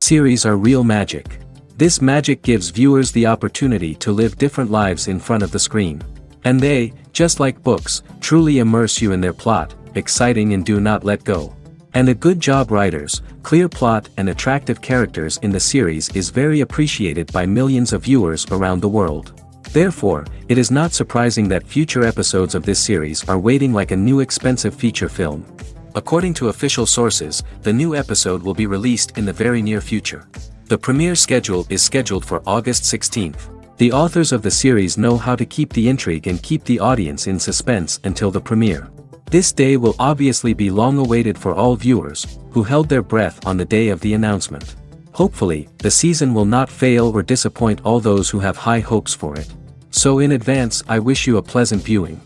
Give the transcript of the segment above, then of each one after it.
Series are real magic. This magic gives viewers the opportunity to live different lives in front of the screen. And they, just like books, truly immerse you in their plot, exciting and do not let go. And a good job writers, clear plot and attractive characters in the series is very appreciated by millions of viewers around the world. Therefore, it is not surprising that future episodes of this series are waiting like a new expensive feature film. According to official sources, the new episode will be released in the very near future. The premiere schedule is scheduled for August 16th. The authors of the series know how to keep the intrigue and keep the audience in suspense until the premiere. This day will obviously be long awaited for all viewers, who held their breath on the day of the announcement. Hopefully, the season will not fail or disappoint all those who have high hopes for it. So in advance, I wish you a pleasant viewing.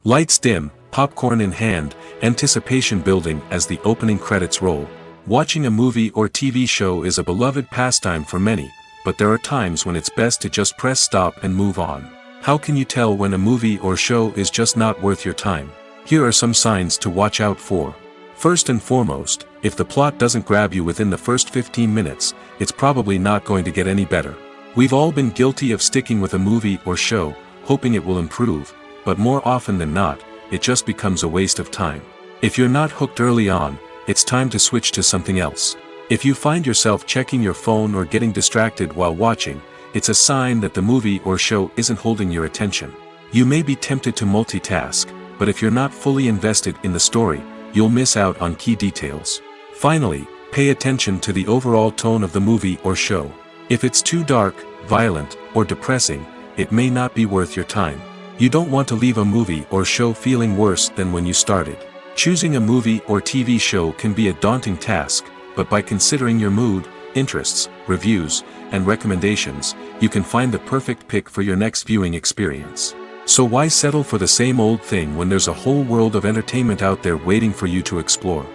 Lights dim, popcorn in hand, anticipation building as the opening credits roll. Watching a movie or TV show is a beloved pastime for many, but there are times when it's best to just press stop and move on. How can you tell when a movie or show is just not worth your time? Here are some signs to watch out for. First and foremost, if the plot doesn't grab you within the first 15 minutes, it's probably not going to get any better. We've all been guilty of sticking with a movie or show, hoping it will improve, but more often than not, it just becomes a waste of time. If you're not hooked early on, it's time to switch to something else. If you find yourself checking your phone or getting distracted while watching, it's a sign that the movie or show isn't holding your attention. You may be tempted to multitask, but if you're not fully invested in the story, you'll miss out on key details. Finally, pay attention to the overall tone of the movie or show. If it's too dark, violent, or depressing, it may not be worth your time. You don't want to leave a movie or show feeling worse than when you started. Choosing a movie or TV show can be a daunting task, but by considering your mood, interests, reviews, and recommendations, you can find the perfect pick for your next viewing experience. So why settle for the same old thing when there's a whole world of entertainment out there waiting for you to explore?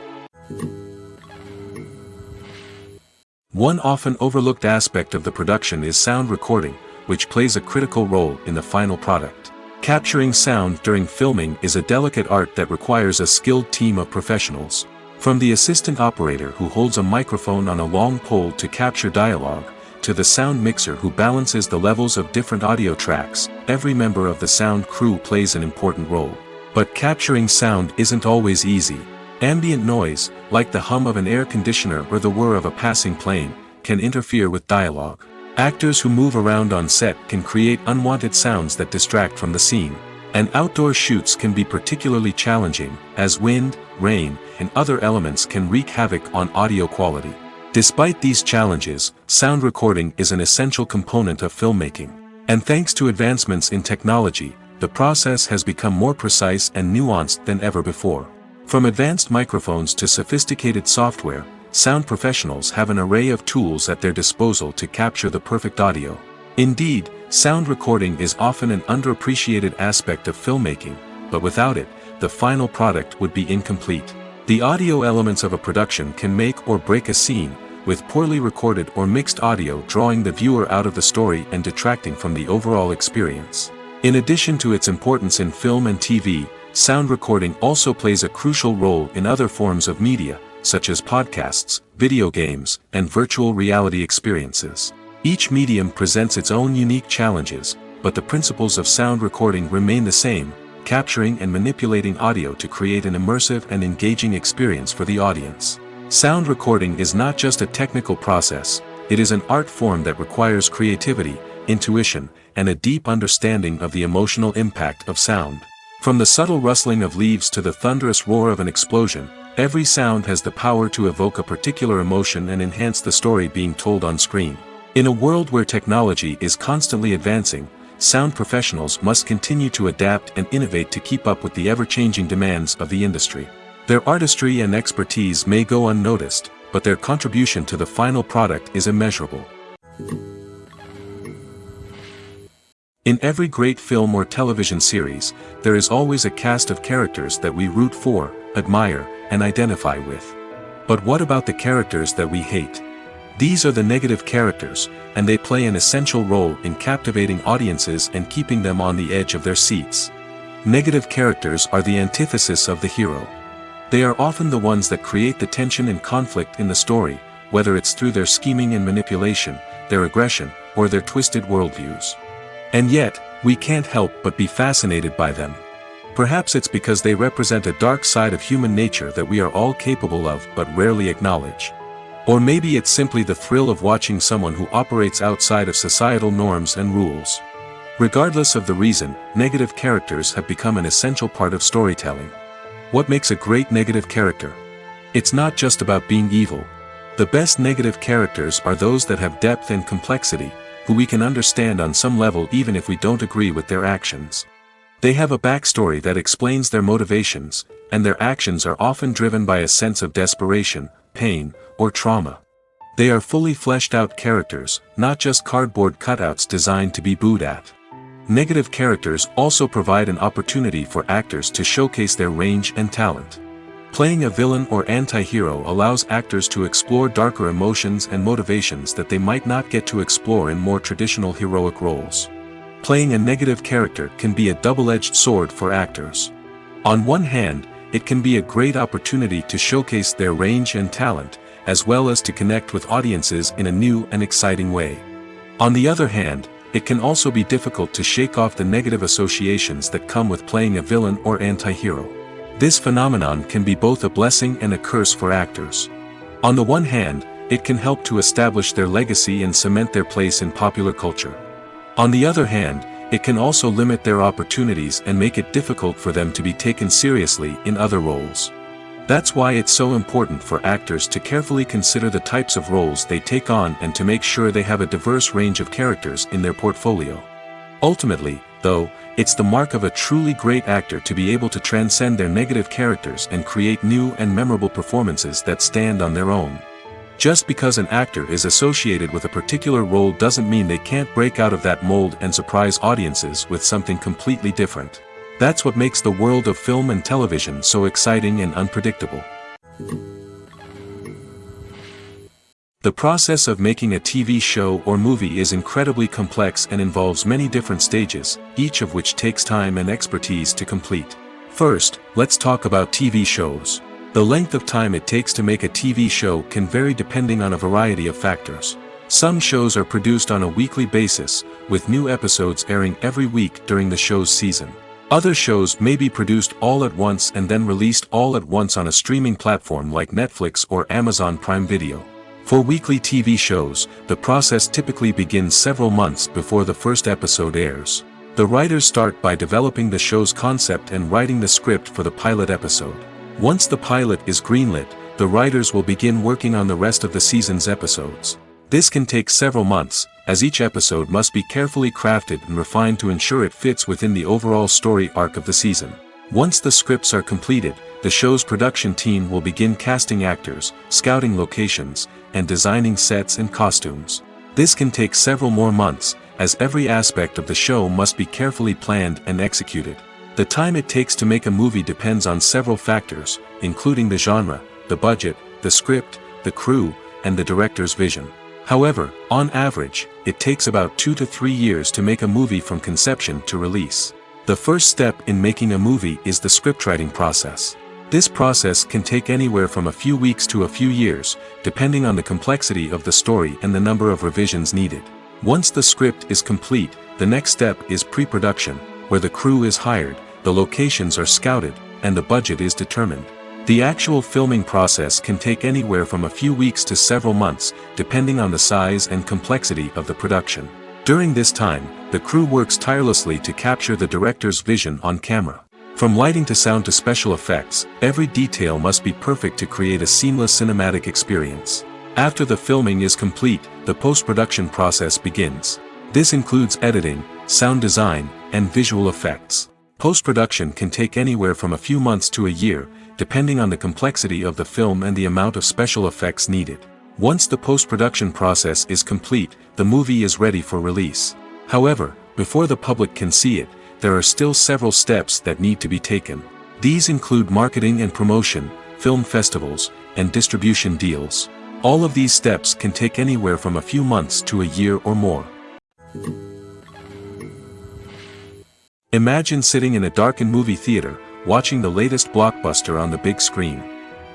One often overlooked aspect of the production is sound recording, which plays a critical role in the final product. Capturing sound during filming is a delicate art that requires a skilled team of professionals. From the assistant operator who holds a microphone on a long pole to capture dialogue, to the sound mixer who balances the levels of different audio tracks, every member of the sound crew plays an important role. But capturing sound isn't always easy. Ambient noise, like the hum of an air conditioner or the whir of a passing plane, can interfere with dialogue. Actors who move around on set can create unwanted sounds that distract from the scene. And outdoor shoots can be particularly challenging, as wind, rain, and other elements can wreak havoc on audio quality. Despite these challenges, sound recording is an essential component of filmmaking. And thanks to advancements in technology, the process has become more precise and nuanced than ever before. From advanced microphones to sophisticated software, sound professionals have an array of tools at their disposal to capture the perfect audio. Indeed, sound recording is often an underappreciated aspect of filmmaking, but without it, the final product would be incomplete. The audio elements of a production can make or break a scene, with poorly recorded or mixed audio drawing the viewer out of the story and detracting from the overall experience. In addition to its importance in film and TV, sound recording also plays a crucial role in other forms of media, such as podcasts, video games, and virtual reality experiences. Each medium presents its own unique challenges, but the principles of sound recording remain the same, capturing and manipulating audio to create an immersive and engaging experience for the audience. Sound recording is not just a technical process, it is an art form that requires creativity, intuition, and a deep understanding of the emotional impact of sound. From the subtle rustling of leaves to the thunderous roar of an explosion, every sound has the power to evoke a particular emotion and enhance the story being told on screen. In a world where technology is constantly advancing, sound professionals must continue to adapt and innovate to keep up with the ever-changing demands of the industry. Their artistry and expertise may go unnoticed, but their contribution to the final product is immeasurable. In every great film or television series, there is always a cast of characters that we root for, admire, and identify with. But what about the characters that we hate? These are the negative characters, and they play an essential role in captivating audiences and keeping them on the edge of their seats. Negative characters are the antithesis of the hero. They are often the ones that create the tension and conflict in the story, whether it's through their scheming and manipulation, their aggression, or their twisted worldviews. And yet, we can't help but be fascinated by them. Perhaps it's because they represent a dark side of human nature that we are all capable of but rarely acknowledge. Or maybe it's simply the thrill of watching someone who operates outside of societal norms and rules. Regardless of the reason, negative characters have become an essential part of storytelling. What makes a great negative character? It's not just about being evil. The best negative characters are those that have depth and complexity, who we can understand on some level even if we don't agree with their actions. They have a backstory that explains their motivations, and their actions are often driven by a sense of desperation, pain, or trauma. They are fully fleshed out characters, not just cardboard cutouts designed to be booed at. Negative characters also provide an opportunity for actors to showcase their range and talent. Playing a villain or anti-hero allows actors to explore darker emotions and motivations that they might not get to explore in more traditional heroic roles. Playing a negative character can be a double-edged sword for actors. On one hand, it can be a great opportunity to showcase their range and talent, as well as to connect with audiences in a new and exciting way. On the other hand, it can also be difficult to shake off the negative associations that come with playing a villain or anti-hero. This phenomenon can be both a blessing and a curse for actors. On the one hand, it can help to establish their legacy and cement their place in popular culture. On the other hand, it can also limit their opportunities and make it difficult for them to be taken seriously in other roles. That's why it's so important for actors to carefully consider the types of roles they take on and to make sure they have a diverse range of characters in their portfolio. Ultimately, though, it's the mark of a truly great actor to be able to transcend their negative characters and create new and memorable performances that stand on their own. Just because an actor is associated with a particular role doesn't mean they can't break out of that mold and surprise audiences with something completely different. That's what makes the world of film and television so exciting and unpredictable. The process of making a TV show or movie is incredibly complex and involves many different stages, each of which takes time and expertise to complete. First, let's talk about TV shows. The length of time it takes to make a TV show can vary depending on a variety of factors. Some shows are produced on a weekly basis, with new episodes airing every week during the show's season. Other shows may be produced all at once and then released all at once on a streaming platform like Netflix or Amazon Prime Video. For weekly TV shows, the process typically begins several months before the first episode airs. The writers start by developing the show's concept and writing the script for the pilot episode. Once the pilot is greenlit, the writers will begin working on the rest of the season's episodes. This can take several months, as each episode must be carefully crafted and refined to ensure it fits within the overall story arc of the season. Once the scripts are completed, the show's production team will begin casting actors, scouting locations, and designing sets and costumes. This can take several more months, as every aspect of the show must be carefully planned and executed. The time it takes to make a movie depends on several factors, including the genre, the budget, the script, the crew, and the director's vision. However, on average, it takes about 2 to 3 years to make a movie from conception to release. The first step in making a movie is the scriptwriting process. This process can take anywhere from a few weeks to a few years, depending on the complexity of the story and the number of revisions needed. Once the script is complete, the next step is pre-production, where the crew is hired, the locations are scouted, and the budget is determined. The actual filming process can take anywhere from a few weeks to several months, depending on the size and complexity of the production. During this time, the crew works tirelessly to capture the director's vision on camera. From lighting to sound to special effects, every detail must be perfect to create a seamless cinematic experience. After the filming is complete, the post-production process begins. This includes editing, sound design, and visual effects. Post-production can take anywhere from a few months to a year, depending on the complexity of the film and the amount of special effects needed. Once the post-production process is complete, the movie is ready for release. However, before the public can see it, there are still several steps that need to be taken. These include marketing and promotion, film festivals, and distribution deals. All of these steps can take anywhere from a few months to a year or more. Imagine sitting in a darkened movie theater, watching the latest blockbuster on the big screen.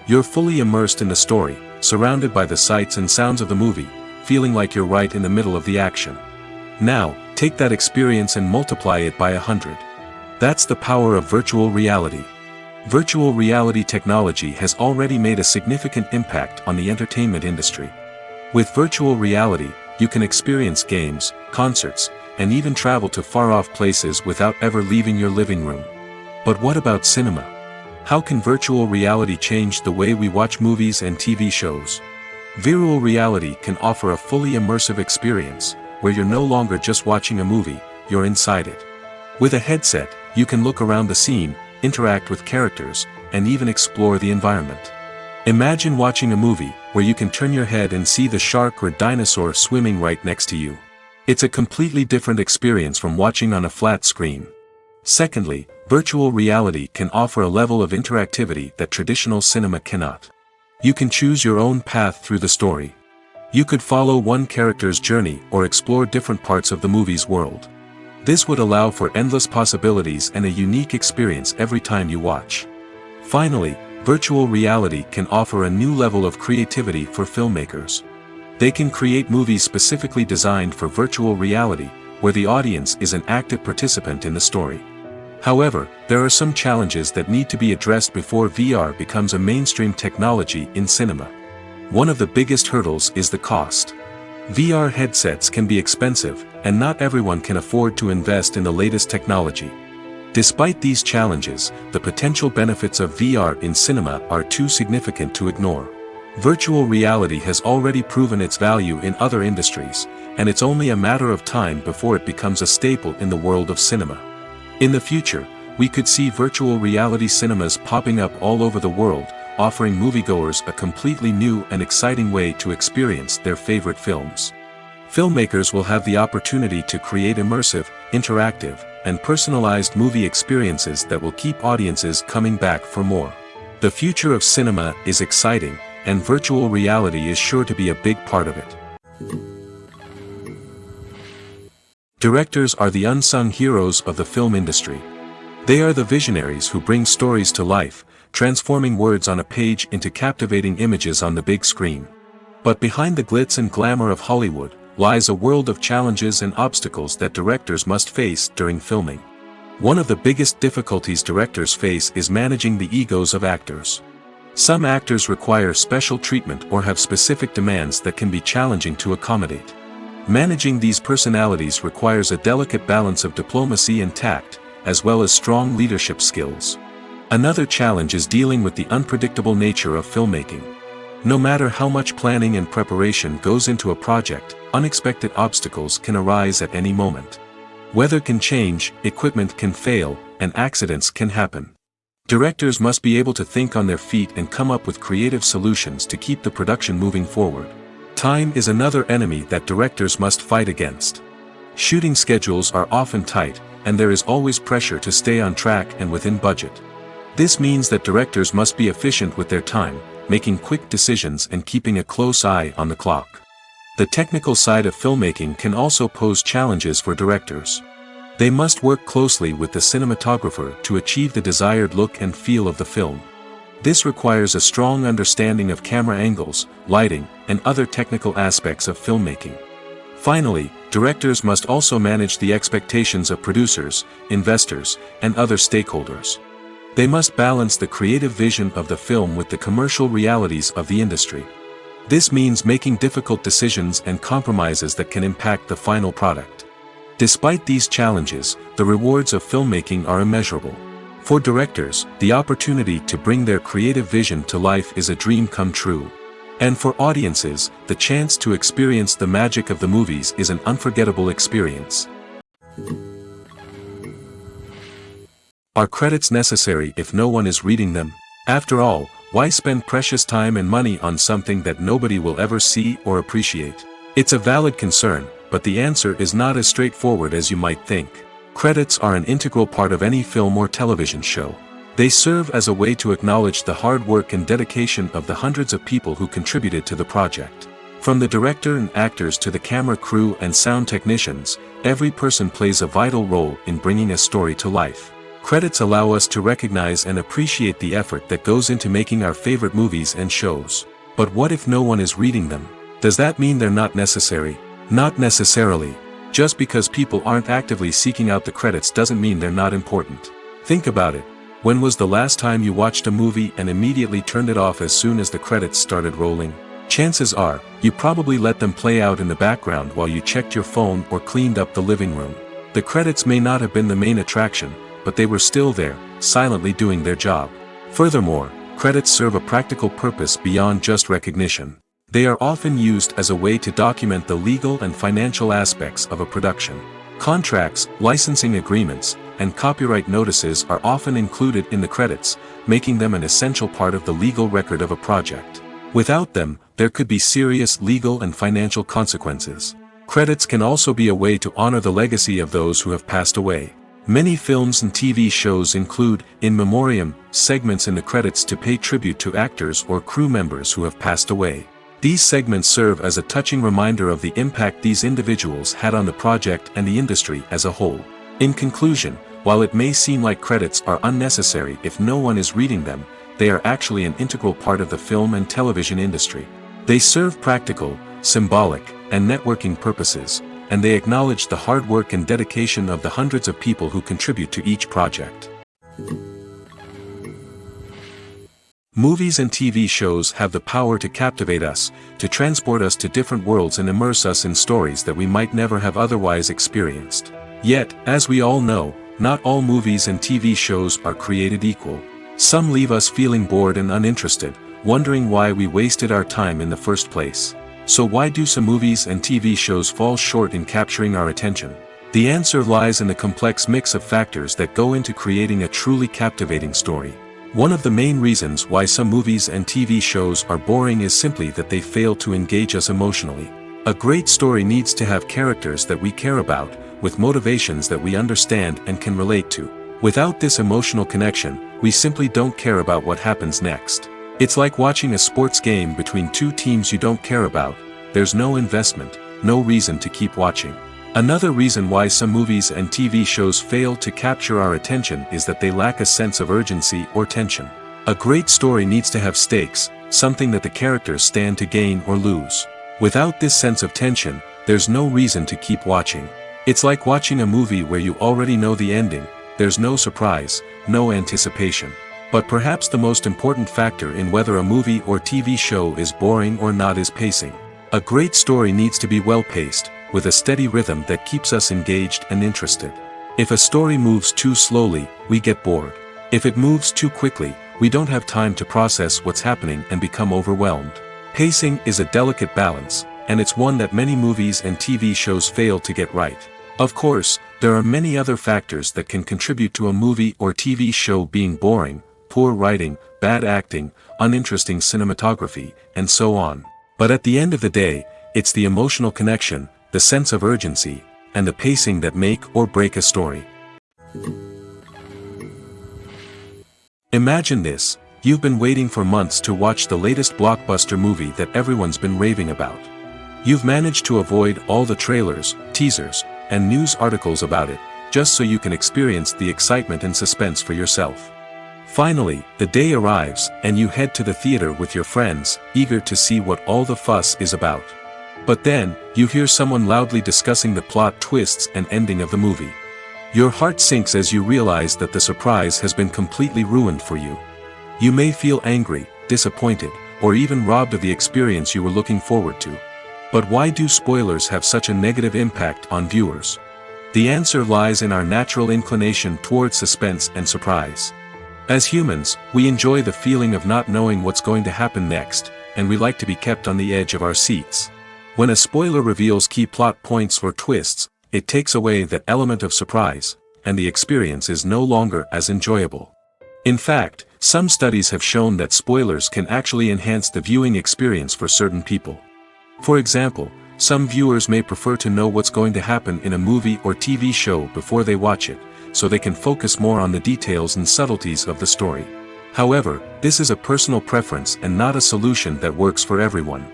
You're fully immersed in the story, surrounded by the sights and sounds of the movie, feeling like you're right in the middle of the action. Now, take that experience and multiply it by 100. That's the power of virtual reality. Virtual reality technology has already made a significant impact on the entertainment industry. With virtual reality, you can experience games, concerts, and even travel to far-off places without ever leaving your living room. But what about cinema? How can virtual reality change the way we watch movies and TV shows? Virtual reality can offer a fully immersive experience, where you're no longer just watching a movie, you're inside it. With a headset, you can look around the scene, interact with characters, and even explore the environment. Imagine watching a movie, where you can turn your head and see the shark or dinosaur swimming right next to you. It's a completely different experience from watching on a flat screen. Secondly, virtual reality can offer a level of interactivity that traditional cinema cannot. You can choose your own path through the story. You could follow one character's journey or explore different parts of the movie's world. This would allow for endless possibilities and a unique experience every time you watch. Finally, virtual reality can offer a new level of creativity for filmmakers. They can create movies specifically designed for virtual reality, where the audience is an active participant in the story. However, there are some challenges that need to be addressed before VR becomes a mainstream technology in cinema. One of the biggest hurdles is the cost. VR headsets can be expensive, and not everyone can afford to invest in the latest technology. Despite these challenges, the potential benefits of VR in cinema are too significant to ignore. Virtual reality has already proven its value in other industries, and it's only a matter of time before it becomes a staple in the world of cinema. In the future, we could see virtual reality cinemas popping up all over the world, offering moviegoers a completely new and exciting way to experience their favorite films. Filmmakers will have the opportunity to create immersive, interactive, and personalized movie experiences that will keep audiences coming back for more. The future of cinema is exciting, and virtual reality is sure to be a big part of it. Directors are the unsung heroes of the film industry. They are the visionaries who bring stories to life, transforming words on a page into captivating images on the big screen. But behind the glitz and glamour of Hollywood, lies a world of challenges and obstacles that directors must face during filming. One of the biggest difficulties directors face is managing the egos of actors. Some actors require special treatment or have specific demands that can be challenging to accommodate. Managing these personalities requires a delicate balance of diplomacy and tact, as well as strong leadership skills. Another challenge is dealing with the unpredictable nature of filmmaking. No matter how much planning and preparation goes into a project, unexpected obstacles can arise at any moment. Weather can change, equipment can fail, and accidents can happen. Directors must be able to think on their feet and come up with creative solutions to keep the production moving forward. Time is another enemy that directors must fight against. Shooting schedules are often tight, and there is always pressure to stay on track and within budget. This means that directors must be efficient with their time, making quick decisions and keeping a close eye on the clock. The technical side of filmmaking can also pose challenges for directors. They must work closely with the cinematographer to achieve the desired look and feel of the film. This requires a strong understanding of camera angles, lighting, and other technical aspects of filmmaking. Finally, directors must also manage the expectations of producers, investors, and other stakeholders. They must balance the creative vision of the film with the commercial realities of the industry. This means making difficult decisions and compromises that can impact the final product. Despite these challenges, the rewards of filmmaking are immeasurable. For directors, the opportunity to bring their creative vision to life is a dream come true. And for audiences, the chance to experience the magic of the movies is an unforgettable experience. Are credits necessary if no one is reading them? After all, why spend precious time and money on something that nobody will ever see or appreciate? It's a valid concern, but the answer is not as straightforward as you might think. Credits are an integral part of any film or television show. They serve as a way to acknowledge the hard work and dedication of the hundreds of people who contributed to the project. From the director and actors to the camera crew and sound technicians, every person plays a vital role in bringing a story to life. Credits allow us to recognize and appreciate the effort that goes into making our favorite movies and shows. But what if no one is reading them? Does that mean they're not necessary? Not necessarily. Just because people aren't actively seeking out the credits doesn't mean they're not important. Think about it. When was the last time you watched a movie and immediately turned it off as soon as the credits started rolling? Chances are, you probably let them play out in the background while you checked your phone or cleaned up the living room. The credits may not have been the main attraction, but they were still there, silently doing their job. Furthermore, credits serve a practical purpose beyond just recognition. They are often used as a way to document the legal and financial aspects of a production. Contracts, licensing agreements, and copyright notices are often included in the credits, making them an essential part of the legal record of a project. Without them, there could be serious legal and financial consequences. Credits can also be a way to honor the legacy of those who have passed away. Many films and TV shows include, in memoriam, segments in the credits to pay tribute to actors or crew members who have passed away. These segments serve as a touching reminder of the impact these individuals had on the project and the industry as a whole. In conclusion, while it may seem like credits are unnecessary if no one is reading them, they are actually an integral part of the film and television industry. They serve practical, symbolic, and networking purposes, and they acknowledge the hard work and dedication of the hundreds of people who contribute to each project. Movies and TV shows have the power to captivate us, to transport us to different worlds and immerse us in stories that we might never have otherwise experienced. Yet, as we all know, not all movies and TV shows are created equal. Some leave us feeling bored and uninterested, wondering why we wasted our time in the first place. So why do some movies and TV shows fall short in capturing our attention? The answer lies in the complex mix of factors that go into creating a truly captivating story. One of the main reasons why some movies and TV shows are boring is simply that they fail to engage us emotionally. A great story needs to have characters that we care about, with motivations that we understand and can relate to. Without this emotional connection, we simply don't care about what happens next. It's like watching a sports game between two teams you don't care about. There's no investment, no reason to keep watching. Another reason why some movies and TV shows fail to capture our attention is that they lack a sense of urgency or tension. A great story needs to have stakes, something that the characters stand to gain or lose. Without this sense of tension, there's no reason to keep watching. It's like watching a movie where you already know the ending. There's no surprise, no anticipation. But perhaps the most important factor in whether a movie or TV show is boring or not is pacing. A great story needs to be well-paced, with a steady rhythm that keeps us engaged and interested. If a story moves too slowly, we get bored. If it moves too quickly, we don't have time to process what's happening and become overwhelmed. Pacing is a delicate balance, and it's one that many movies and TV shows fail to get right. Of course, there are many other factors that can contribute to a movie or TV show being boring: poor writing, bad acting, uninteresting cinematography, and so on. But at the end of the day, it's the emotional connection, the sense of urgency, and the pacing that make or break a story. Imagine this: you've been waiting for months to watch the latest blockbuster movie that everyone's been raving about. You've managed to avoid all the trailers, teasers, and news articles about it, just so you can experience the excitement and suspense for yourself. Finally, the day arrives, and you head to the theater with your friends, eager to see what all the fuss is about. But then, you hear someone loudly discussing the plot twists and ending of the movie. Your heart sinks as you realize that the surprise has been completely ruined for you. You may feel angry, disappointed, or even robbed of the experience you were looking forward to. But why do spoilers have such a negative impact on viewers? The answer lies in our natural inclination toward suspense and surprise. As humans, we enjoy the feeling of not knowing what's going to happen next, and we like to be kept on the edge of our seats. When a spoiler reveals key plot points or twists, it takes away that element of surprise, and the experience is no longer as enjoyable. In fact, some studies have shown that spoilers can actually enhance the viewing experience for certain people. For example, some viewers may prefer to know what's going to happen in a movie or TV show before they watch it, so they can focus more on the details and subtleties of the story. However, this is a personal preference and not a solution that works for everyone.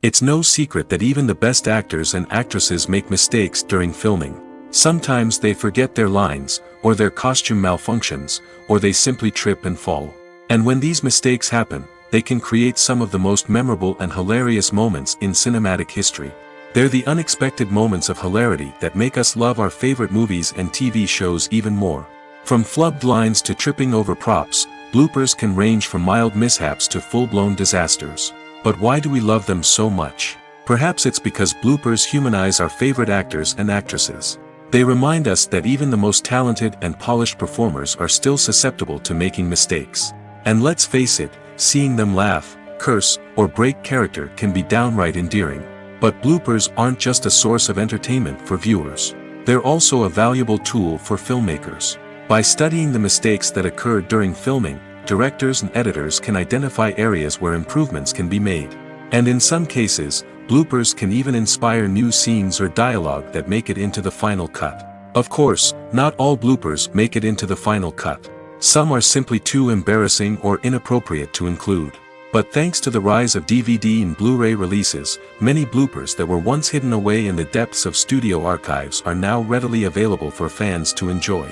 It's no secret that even the best actors and actresses make mistakes during filming. Sometimes they forget their lines, or their costume malfunctions, or they simply trip and fall. And when these mistakes happen, they can create some of the most memorable and hilarious moments in cinematic history. They're the unexpected moments of hilarity that make us love our favorite movies and TV shows even more. From flubbed lines to tripping over props, bloopers can range from mild mishaps to full-blown disasters. But why do we love them so much? Perhaps it's because bloopers humanize our favorite actors and actresses. They remind us that even the most talented and polished performers are still susceptible to making mistakes. And let's face it, seeing them laugh, curse, or break character can be downright endearing. But bloopers aren't just a source of entertainment for viewers. They're also a valuable tool for filmmakers. By studying the mistakes that occurred during filming, directors and editors can identify areas where improvements can be made. And in some cases, bloopers can even inspire new scenes or dialogue that make it into the final cut. Of course, not all bloopers make it into the final cut. Some are simply too embarrassing or inappropriate to include. But thanks to the rise of DVD and Blu-ray releases, many bloopers that were once hidden away in the depths of studio archives are now readily available for fans to enjoy.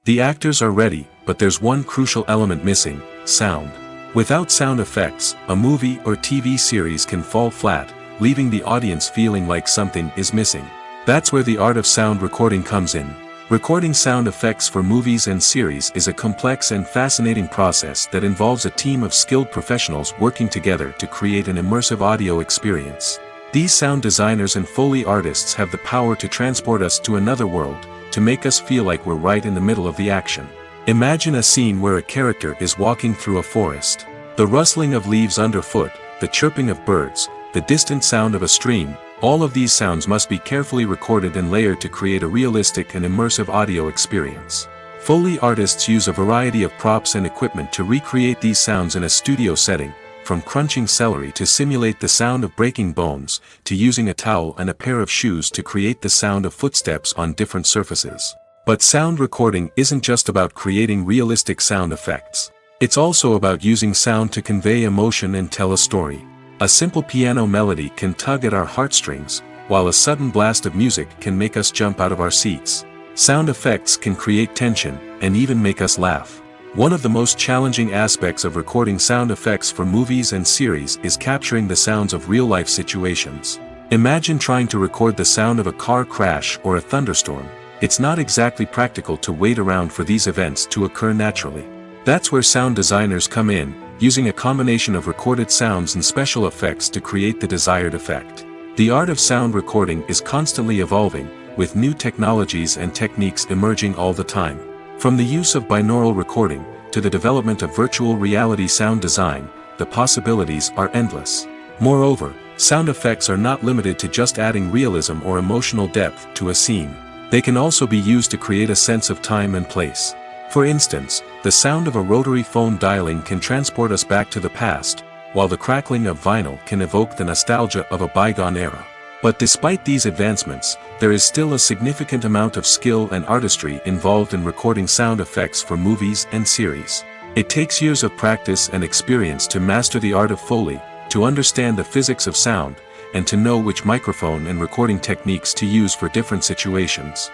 The actors are ready, but there's one crucial element missing: sound. Without sound effects, a movie or TV series can fall flat, leaving the audience feeling like something is missing. That's where the art of sound recording comes in. Recording sound effects for movies and series is a complex and fascinating process that involves a team of skilled professionals working together to create an immersive audio experience. These sound designers and Foley artists have the power to transport us to another world, to make us feel like we're right in the middle of the action. Imagine a scene where a character is walking through a forest. The rustling of leaves underfoot, the chirping of birds, the distant sound of a stream, all of these sounds must be carefully recorded and layered to create a realistic and immersive audio experience. Foley artists use a variety of props and equipment to recreate these sounds in a studio setting, from crunching celery to simulate the sound of breaking bones, to using a towel and a pair of shoes to create the sound of footsteps on different surfaces. But sound recording isn't just about creating realistic sound effects. It's also about using sound to convey emotion and tell a story. A simple piano melody can tug at our heartstrings, while a sudden blast of music can make us jump out of our seats. Sound effects can create tension, and even make us laugh. One of the most challenging aspects of recording sound effects for movies and series is capturing the sounds of real-life situations. Imagine trying to record the sound of a car crash or a thunderstorm. It's not exactly practical to wait around for these events to occur naturally. That's where sound designers come in, using a combination of recorded sounds and special effects to create the desired effect. The art of sound recording is constantly evolving, with new technologies and techniques emerging all the time. From the use of binaural recording, to the development of virtual reality sound design, the possibilities are endless. Moreover, sound effects are not limited to just adding realism or emotional depth to a scene. They can also be used to create a sense of time and place. For instance, the sound of a rotary phone dialing can transport us back to the past, while the crackling of vinyl can evoke the nostalgia of a bygone era. But despite these advancements, there is still a significant amount of skill and artistry involved in recording sound effects for movies and series. It takes years of practice and experience to master the art of Foley, to understand the physics of sound, and to know which microphone and recording techniques to use for different situations.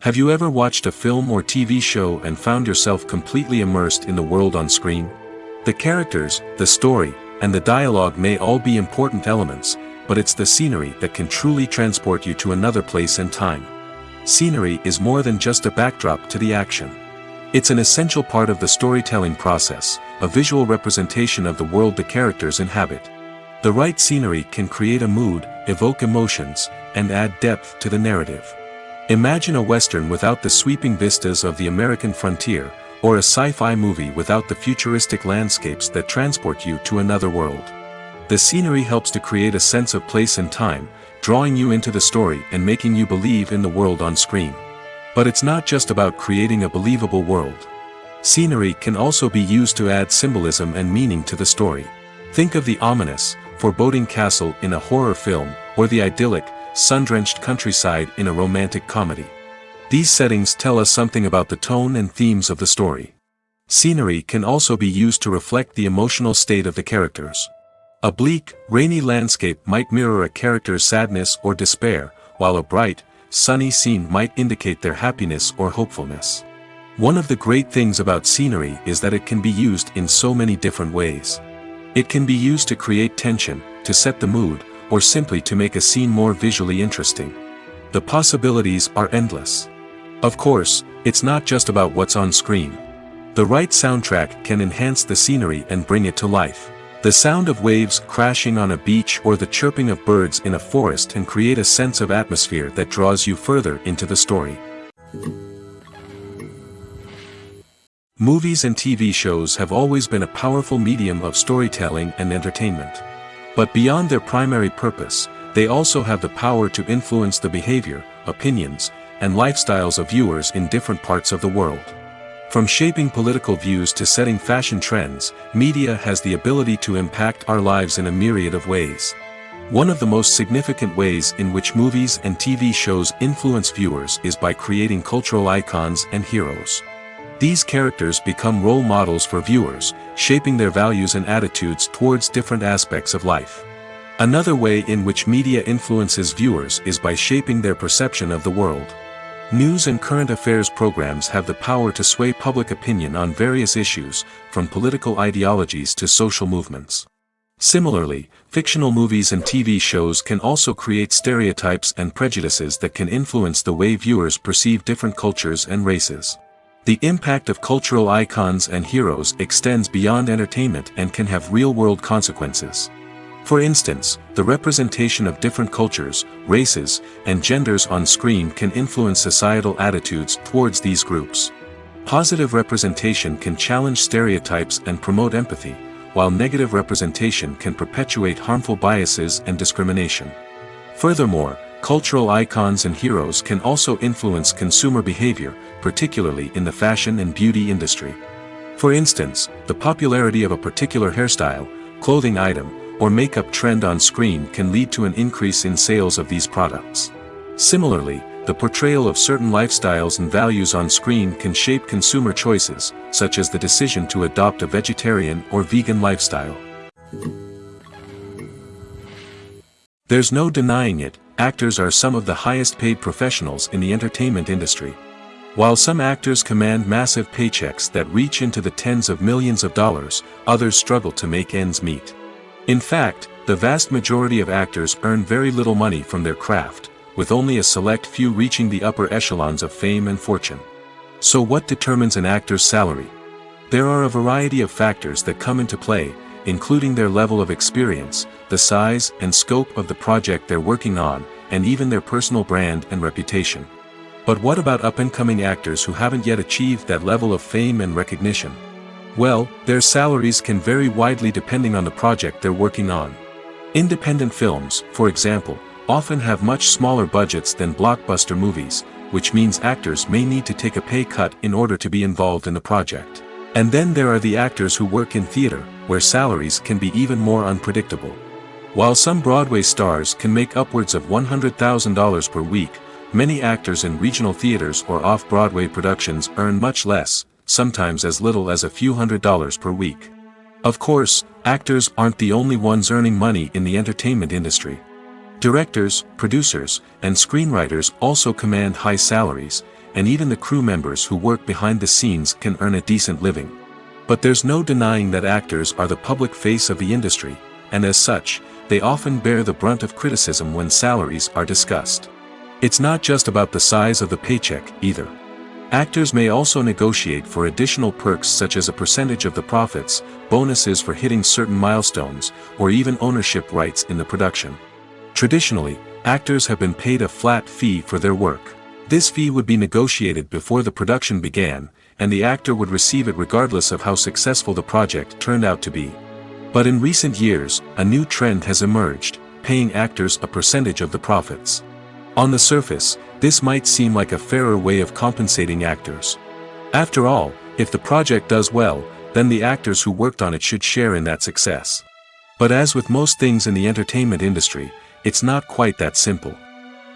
Have you ever watched a film or TV show and found yourself completely immersed in the world on screen? The characters, the story, and the dialogue may all be important elements, but it's the scenery that can truly transport you to another place and time. Scenery is more than just a backdrop to the action. It's an essential part of the storytelling process, a visual representation of the world the characters inhabit. The right scenery can create a mood, evoke emotions, and add depth to the narrative. Imagine a Western without the sweeping vistas of the American frontier, or a sci-fi movie without the futuristic landscapes that transport you to another world. The scenery helps to create a sense of place and time, drawing you into the story and making you believe in the world on screen. But it's not just about creating a believable world. Scenery can also be used to add symbolism and meaning to the story. Think of the ominous, foreboding castle in a horror film, or the idyllic, sun-drenched countryside in a romantic comedy. These settings tell us something about the tone and themes of the story. Scenery can also be used to reflect the emotional state of the characters. A bleak, rainy landscape might mirror a character's sadness or despair, while a bright, sunny scene might indicate their happiness or hopefulness. One of the great things about scenery is that it can be used in so many different ways. It can be used to create tension, to set the mood, or simply to make a scene more visually interesting. The possibilities are endless. Of course, it's not just about what's on screen. The right soundtrack can enhance the scenery and bring it to life. The sound of waves crashing on a beach or the chirping of birds in a forest can create a sense of atmosphere that draws you further into the story. Movies and TV shows have always been a powerful medium of storytelling and entertainment. But beyond their primary purpose, they also have the power to influence the behavior, opinions, and lifestyles of viewers in different parts of the world. From shaping political views to setting fashion trends, media has the ability to impact our lives in a myriad of ways. One of the most significant ways in which movies and TV shows influence viewers is by creating cultural icons and heroes. These characters become role models for viewers, shaping their values and attitudes towards different aspects of life. Another way in which media influences viewers is by shaping their perception of the world. News and current affairs programs have the power to sway public opinion on various issues, from political ideologies to social movements. Similarly, fictional movies and TV shows can also create stereotypes and prejudices that can influence the way viewers perceive different cultures and races. The impact of cultural icons and heroes extends beyond entertainment and can have real-world consequences. For instance, the representation of different cultures, races, and genders on screen can influence societal attitudes towards these groups. Positive representation can challenge stereotypes and promote empathy, while negative representation can perpetuate harmful biases and discrimination. Furthermore, cultural icons and heroes can also influence consumer behavior, particularly in the fashion and beauty industry. For instance, the popularity of a particular hairstyle, clothing item, or makeup trend on screen can lead to an increase in sales of these products. Similarly, the portrayal of certain lifestyles and values on screen can shape consumer choices, such as the decision to adopt a vegetarian or vegan lifestyle. There's no denying it, actors are some of the highest paid professionals in the entertainment industry. While some actors command massive paychecks that reach into the tens of millions of dollars, others struggle to make ends meet. In fact, the vast majority of actors earn very little money from their craft, with only a select few reaching the upper echelons of fame and fortune. So what determines an actor's salary? There are a variety of factors that come into play, including their level of experience, the size and scope of the project they're working on, and even their personal brand and reputation. But what about up-and-coming actors who haven't yet achieved that level of fame and recognition? Well, their salaries can vary widely depending on the project they're working on. Independent films, for example, often have much smaller budgets than blockbuster movies, which means actors may need to take a pay cut in order to be involved in the project. And then there are the actors who work in theater, where salaries can be even more unpredictable. While some Broadway stars can make upwards of $100,000 per week, many actors in regional theaters or off-Broadway productions earn much less, sometimes as little as a few $100s per week. Of course, actors aren't the only ones earning money in the entertainment industry. Directors, producers, and screenwriters also command high salaries, and even the crew members who work behind the scenes can earn a decent living. But there's no denying that actors are the public face of the industry, and as such, they often bear the brunt of criticism when salaries are discussed. It's not just about the size of the paycheck, either. Actors may also negotiate for additional perks such as a percentage of the profits, bonuses for hitting certain milestones, or even ownership rights in the production. Traditionally, actors have been paid a flat fee for their work. This fee would be negotiated before the production began, and the actor would receive it regardless of how successful the project turned out to be. But in recent years, a new trend has emerged, paying actors a percentage of the profits. On the surface, this might seem like a fairer way of compensating actors. After all, if the project does well, then the actors who worked on it should share in that success. But as with most things in the entertainment industry, it's not quite that simple.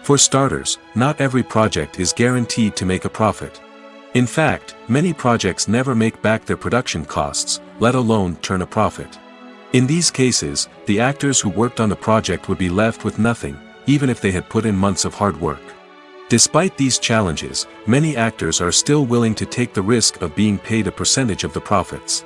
For starters, not every project is guaranteed to make a profit. In fact, many projects never make back their production costs, let alone turn a profit. In these cases, the actors who worked on the project would be left with nothing, even if they had put in months of hard work. Despite these challenges, many actors are still willing to take the risk of being paid a percentage of the profits.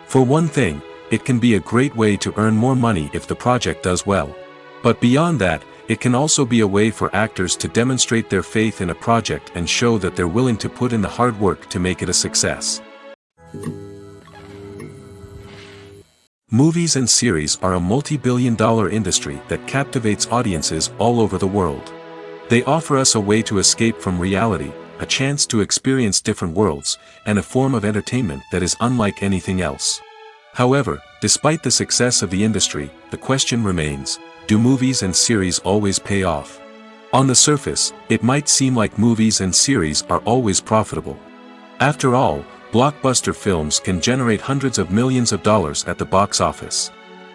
For one thing, it can be a great way to earn more money if the project does well. But beyond that, it can also be a way for actors to demonstrate their faith in a project and show that they're willing to put in the hard work to make it a success. Movies and series are a multi-billion-dollar industry that captivates audiences all over the world. They offer us a way to escape from reality, a chance to experience different worlds, and a form of entertainment that is unlike anything else. However, despite the success of the industry, the question remains, do movies and series always pay off? On the surface, it might seem like movies and series are always profitable. After all, blockbuster films can generate hundreds of millions of dollars at the box office.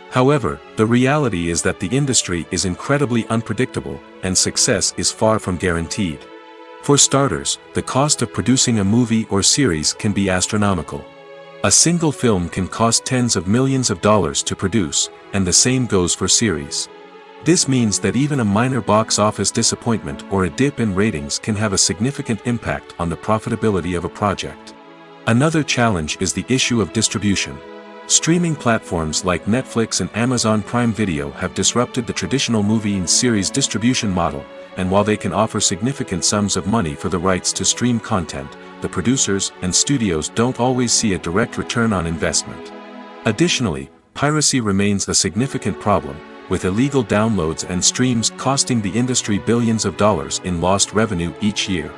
However, the reality is that the industry is incredibly unpredictable, and success is far from guaranteed. For starters, the cost of producing a movie or series can be astronomical. A single film can cost tens of millions of dollars to produce, and the same goes for series. This means that even a minor box office disappointment or a dip in ratings can have a significant impact on the profitability of a project. Another challenge is the issue of distribution. Streaming platforms like Netflix and Amazon Prime Video have disrupted the traditional movie and series distribution model, and while they can offer significant sums of money for the rights to stream content, the producers and studios don't always see a direct return on investment. Additionally, piracy remains a significant problem, with illegal downloads and streams costing the industry billions of dollars in lost revenue each year.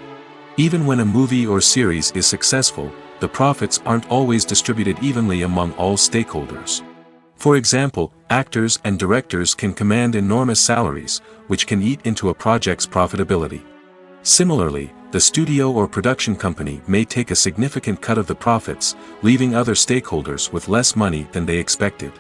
Even when a movie or series is successful, the profits aren't always distributed evenly among all stakeholders. For example, actors and directors can command enormous salaries, which can eat into a project's profitability. Similarly, the studio or production company may take a significant cut of the profits, leaving other stakeholders with less money than they expected.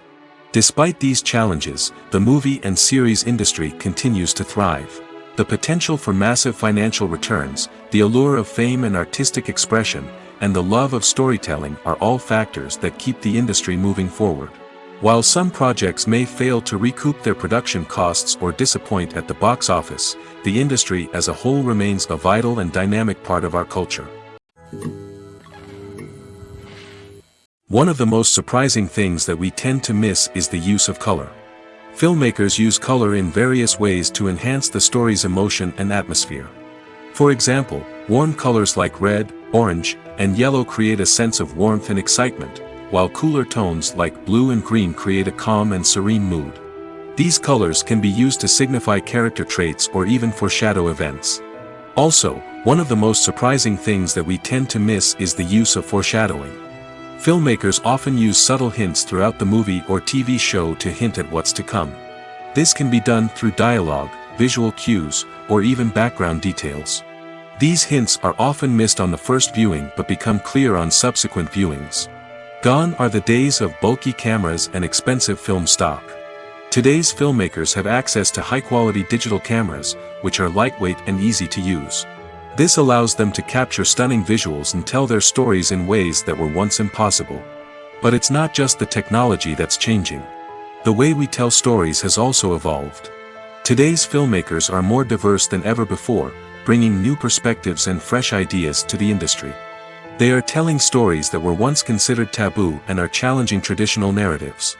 Despite these challenges, the movie and series industry continues to thrive. The potential for massive financial returns, the allure of fame and artistic expression, and the love of storytelling are all factors that keep the industry moving forward. While some projects may fail to recoup their production costs or disappoint at the box office, the industry as a whole remains a vital and dynamic part of our culture. One of the most surprising things that we tend to miss is the use of color. Filmmakers use color in various ways to enhance the story's emotion and atmosphere. For example, warm colors like red, orange, and yellow create a sense of warmth and excitement, while cooler tones like blue and green create a calm and serene mood. These colors can be used to signify character traits or even foreshadow events. Also, one of the most surprising things that we tend to miss is the use of foreshadowing. Filmmakers often use subtle hints throughout the movie or TV show to hint at what's to come. This can be done through dialogue, visual cues, or even background details. These hints are often missed on the first viewing but become clear on subsequent viewings. Gone are the days of bulky cameras and expensive film stock. Today's filmmakers have access to high-quality digital cameras, which are lightweight and easy to use. This allows them to capture stunning visuals and tell their stories in ways that were once impossible. But it's not just the technology that's changing. The way we tell stories has also evolved. Today's filmmakers are more diverse than ever before, bringing new perspectives and fresh ideas to the industry. They are telling stories that were once considered taboo and are challenging traditional narratives.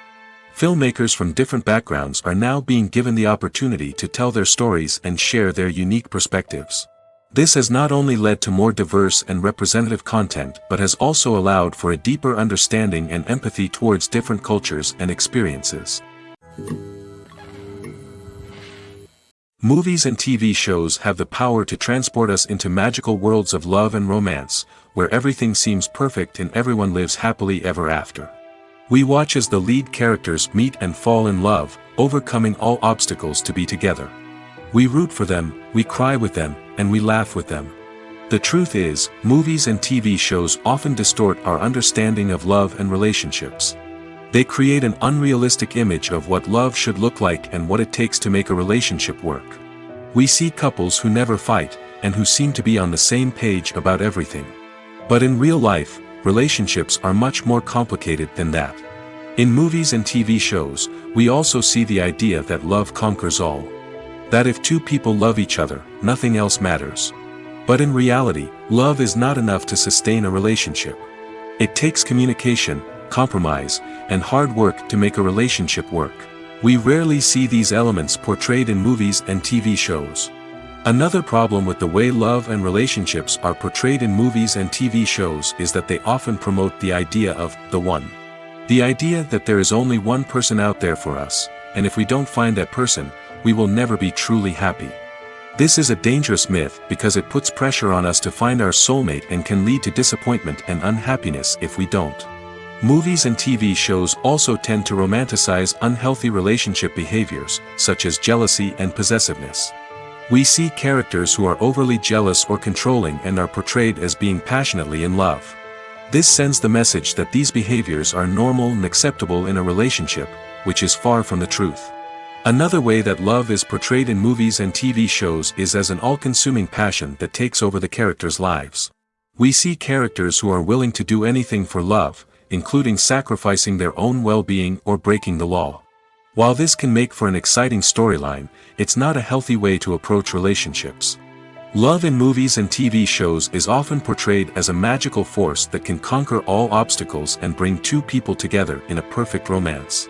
Filmmakers from different backgrounds are now being given the opportunity to tell their stories and share their unique perspectives. This has not only led to more diverse and representative content but has also allowed for a deeper understanding and empathy towards different cultures and experiences. Movies and TV shows have the power to transport us into magical worlds of love and romance, where everything seems perfect and everyone lives happily ever after. We watch as the lead characters meet and fall in love, overcoming all obstacles to be together. We root for them, we cry with them, and we laugh with them. The truth is, movies and TV shows often distort our understanding of love and relationships. They create an unrealistic image of what love should look like and what it takes to make a relationship work. We see couples who never fight, and who seem to be on the same page about everything. But in real life, relationships are much more complicated than that. In movies and TV shows, we also see the idea that love conquers all. That if two people love each other, nothing else matters. But in reality, love is not enough to sustain a relationship. It takes communication, compromise, and hard work to make a relationship work. We rarely see these elements portrayed in movies and TV shows. Another problem with the way love and relationships are portrayed in movies and TV shows is that they often promote the idea of the one. The idea that there is only one person out there for us, and if we don't find that person, we will never be truly happy. This is a dangerous myth because it puts pressure on us to find our soulmate and can lead to disappointment and unhappiness if we don't. Movies and TV shows also tend to romanticize unhealthy relationship behaviors, such as jealousy and possessiveness. We see characters who are overly jealous or controlling and are portrayed as being passionately in love. This sends the message that these behaviors are normal and acceptable in a relationship, which is far from the truth. Another way that love is portrayed in movies and TV shows is as an all-consuming passion that takes over the characters' lives. We see characters who are willing to do anything for love, including sacrificing their own well-being or breaking the law. While this can make for an exciting storyline, it's not a healthy way to approach relationships. Love in movies and TV shows is often portrayed as a magical force that can conquer all obstacles and bring two people together in a perfect romance.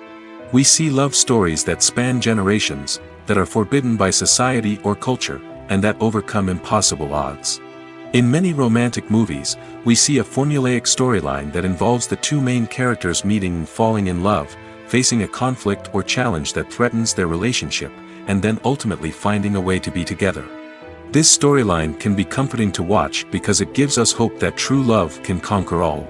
We see love stories that span generations, that are forbidden by society or culture, and that overcome impossible odds. In many romantic movies, we see a formulaic storyline that involves the two main characters meeting and falling in love, facing a conflict or challenge that threatens their relationship, and then ultimately finding a way to be together. This storyline can be comforting to watch because it gives us hope that true love can conquer all.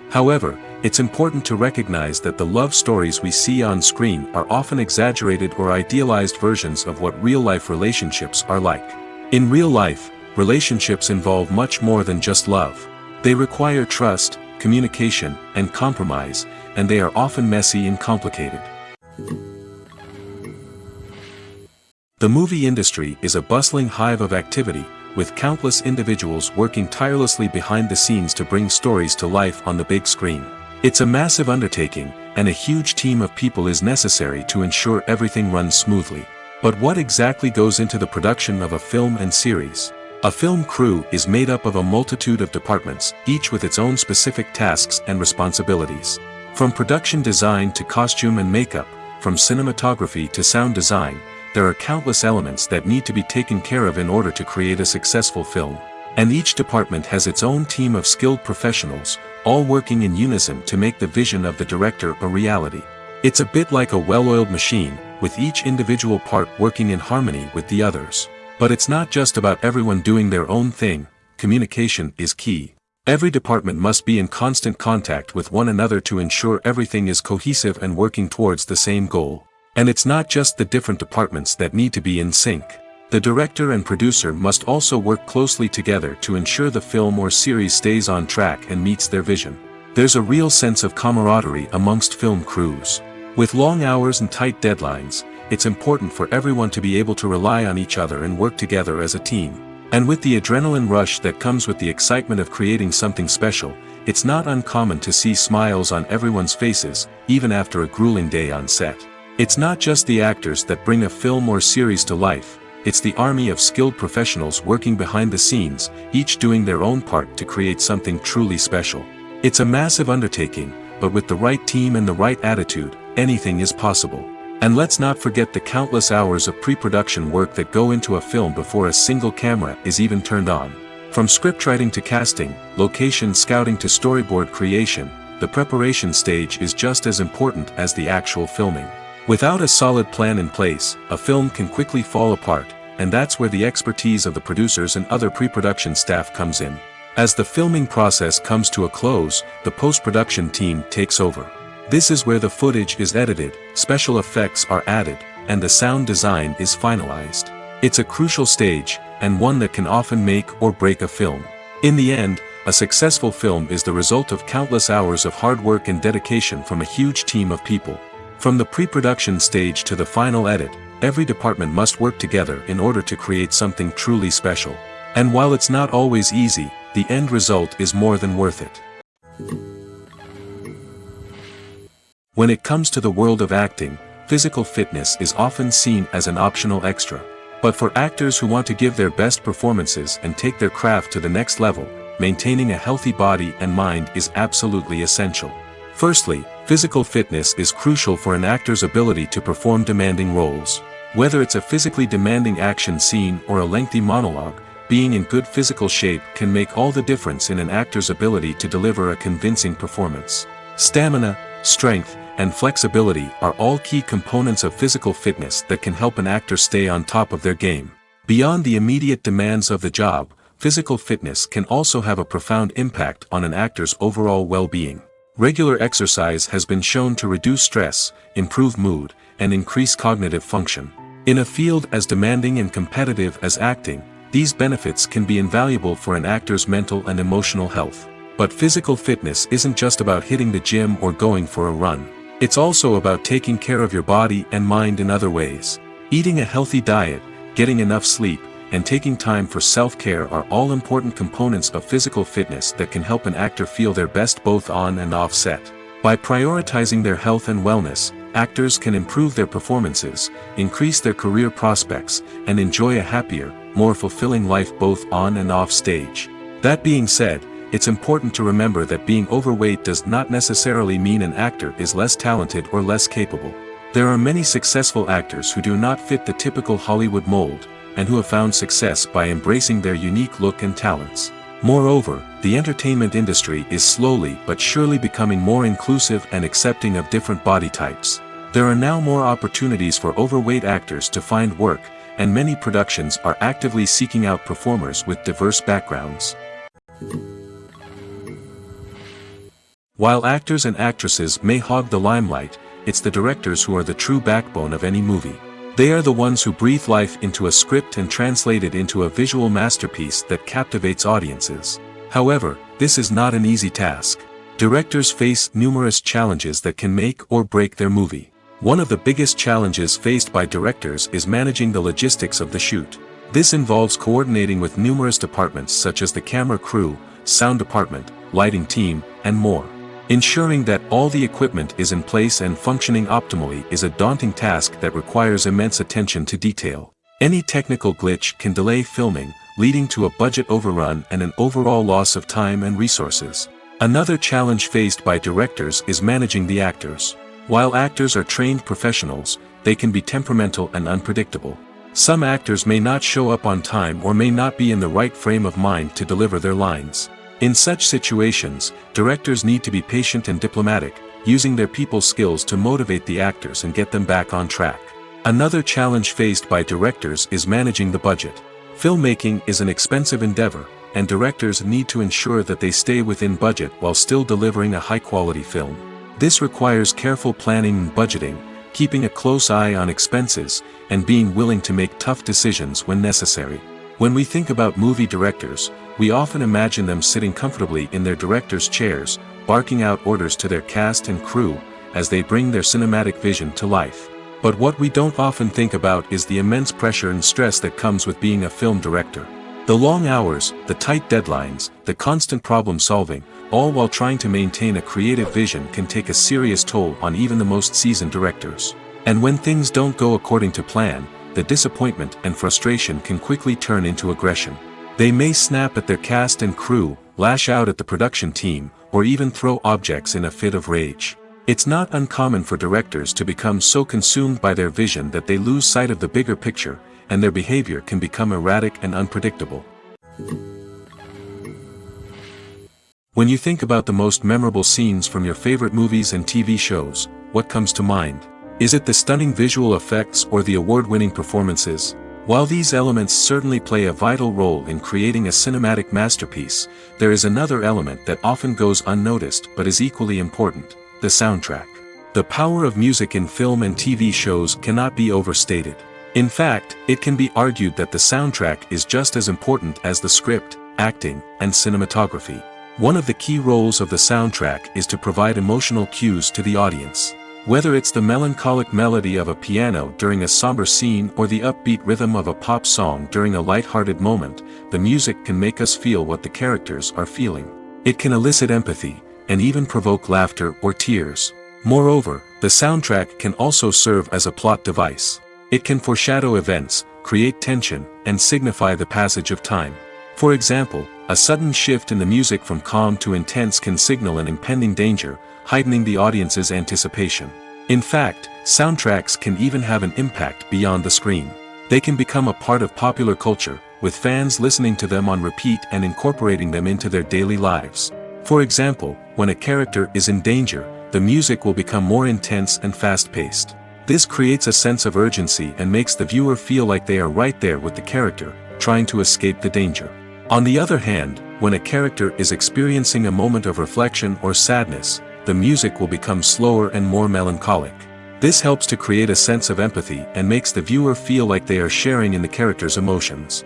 However, it's important to recognize that the love stories we see on screen are often exaggerated or idealized versions of what real-life relationships are like. In real life, relationships involve much more than just love. They require trust, communication, and compromise, and they are often messy and complicated. The movie industry is a bustling hive of activity, with countless individuals working tirelessly behind the scenes to bring stories to life on the big screen. It's a massive undertaking, and a huge team of people is necessary to ensure everything runs smoothly. But what exactly goes into the production of a film and series? A film crew is made up of a multitude of departments, each with its own specific tasks and responsibilities. From production design to costume and makeup, from cinematography to sound design, there are countless elements that need to be taken care of in order to create a successful film. And each department has its own team of skilled professionals, all working in unison to make the vision of the director a reality. It's a bit like a well-oiled machine, with each individual part working in harmony with the others. But it's not just about everyone doing their own thing. Communication is key. Every department must be in constant contact with one another to ensure everything is cohesive and working towards the same goal. And it's not just the different departments that need to be in sync. The director and producer must also work closely together to ensure the film or series stays on track and meets their vision. There's a real sense of camaraderie amongst film crews. With long hours and tight deadlines, it's important for everyone to be able to rely on each other and work together as a team. And with the adrenaline rush that comes with the excitement of creating something special, it's not uncommon to see smiles on everyone's faces, even after a grueling day on set. It's not just the actors that bring a film or series to life. It's the army of skilled professionals working behind the scenes, each doing their own part to create something truly special. It's a massive undertaking, but with the right team and the right attitude, anything is possible. And let's not forget the countless hours of pre-production work that go into a film before a single camera is even turned on. From scriptwriting to casting, location scouting to storyboard creation, the preparation stage is just as important as the actual filming. Without a solid plan in place, a film can quickly fall apart, and that's where the expertise of the producers and other pre-production staff comes in. As the filming process comes to a close, the post-production team takes over. This is where the footage is edited, special effects are added, and the sound design is finalized. It's a crucial stage, and one that can often make or break a film. In the end, a successful film is the result of countless hours of hard work and dedication from a huge team of people. From the pre-production stage to the final edit, every department must work together in order to create something truly special. And while it's not always easy, the end result is more than worth it. When it comes to the world of acting, physical fitness is often seen as an optional extra. But for actors who want to give their best performances and take their craft to the next level, maintaining a healthy body and mind is absolutely essential. Firstly, physical fitness is crucial for an actor's ability to perform demanding roles. Whether it's a physically demanding action scene or a lengthy monologue, being in good physical shape can make all the difference in an actor's ability to deliver a convincing performance. Stamina, strength, and flexibility are all key components of physical fitness that can help an actor stay on top of their game. Beyond the immediate demands of the job, physical fitness can also have a profound impact on an actor's overall well-being. Regular exercise has been shown to reduce stress, improve mood, and increase cognitive function. In a field as demanding and competitive as acting, these benefits can be invaluable for an actor's mental and emotional health. But physical fitness isn't just about hitting the gym or going for a run. It's also about taking care of your body and mind in other ways. Eating a healthy diet, getting enough sleep, and taking time for self-care are all important components of physical fitness that can help an actor feel their best both on and off set. By prioritizing their health and wellness, actors can improve their performances, increase their career prospects, and enjoy a happier, more fulfilling life both on and off stage. That being said, it's important to remember that being overweight does not necessarily mean an actor is less talented or less capable. There are many successful actors who do not fit the typical Hollywood mold, and who have found success by embracing their unique look and talents. Moreover, the entertainment industry is slowly but surely becoming more inclusive and accepting of different body types. There are now more opportunities for overweight actors to find work, and many productions are actively seeking out performers with diverse backgrounds. While actors and actresses may hog the limelight, it's the directors who are the true backbone of any movie. They are the ones who breathe life into a script and translate it into a visual masterpiece that captivates audiences. However, this is not an easy task. Directors face numerous challenges that can make or break their movie. One of the biggest challenges faced by directors is managing the logistics of the shoot. This involves coordinating with numerous departments such as the camera crew, sound department, lighting team, and more. Ensuring that all the equipment is in place and functioning optimally is a daunting task that requires immense attention to detail. Any technical glitch can delay filming, leading to a budget overrun and an overall loss of time and resources. Another challenge faced by directors is managing the actors. While actors are trained professionals, they can be temperamental and unpredictable. Some actors may not show up on time or may not be in the right frame of mind to deliver their lines. In such situations, directors need to be patient and diplomatic, using their people skills to motivate the actors and get them back on track. Another challenge faced by directors is managing the budget. Filmmaking is an expensive endeavor, and directors need to ensure that they stay within budget while still delivering a high-quality film. This requires careful planning and budgeting, keeping a close eye on expenses, and being willing to make tough decisions when necessary. When we think about movie directors, we often imagine them sitting comfortably in their director's chairs, barking out orders to their cast and crew, as they bring their cinematic vision to life. But what we don't often think about is the immense pressure and stress that comes with being a film director. The long hours, the tight deadlines, the constant problem solving, all while trying to maintain a creative vision can take a serious toll on even the most seasoned directors. And when things don't go according to plan, the disappointment and frustration can quickly turn into aggression. They may snap at their cast and crew, lash out at the production team, or even throw objects in a fit of rage. It's not uncommon for directors to become so consumed by their vision that they lose sight of the bigger picture, and their behavior can become erratic and unpredictable. When you think about the most memorable scenes from your favorite movies and TV shows, what comes to mind? Is it the stunning visual effects or the award-winning performances? While these elements certainly play a vital role in creating a cinematic masterpiece, there is another element that often goes unnoticed but is equally important: the soundtrack. The power of music in film and TV shows cannot be overstated. In fact, it can be argued that the soundtrack is just as important as the script, acting, and cinematography. One of the key roles of the soundtrack is to provide emotional cues to the audience. Whether it's the melancholic melody of a piano during a somber scene or the upbeat rhythm of a pop song during a light-hearted moment, the music can make us feel what the characters are feeling. It can elicit empathy, and even provoke laughter or tears. Moreover, the soundtrack can also serve as a plot device. It can foreshadow events, create tension, and signify the passage of time. For example, a sudden shift in the music from calm to intense can signal an impending danger, heightening the audience's anticipation. In fact, soundtracks can even have an impact beyond the screen. They can become a part of popular culture, with fans listening to them on repeat and incorporating them into their daily lives. For example, when a character is in danger, the music will become more intense and fast-paced. This creates a sense of urgency and makes the viewer feel like they are right there with the character, trying to escape the danger. On the other hand, when a character is experiencing a moment of reflection or sadness, the music will become slower and more melancholic. This helps to create a sense of empathy and makes the viewer feel like they are sharing in the character's emotions.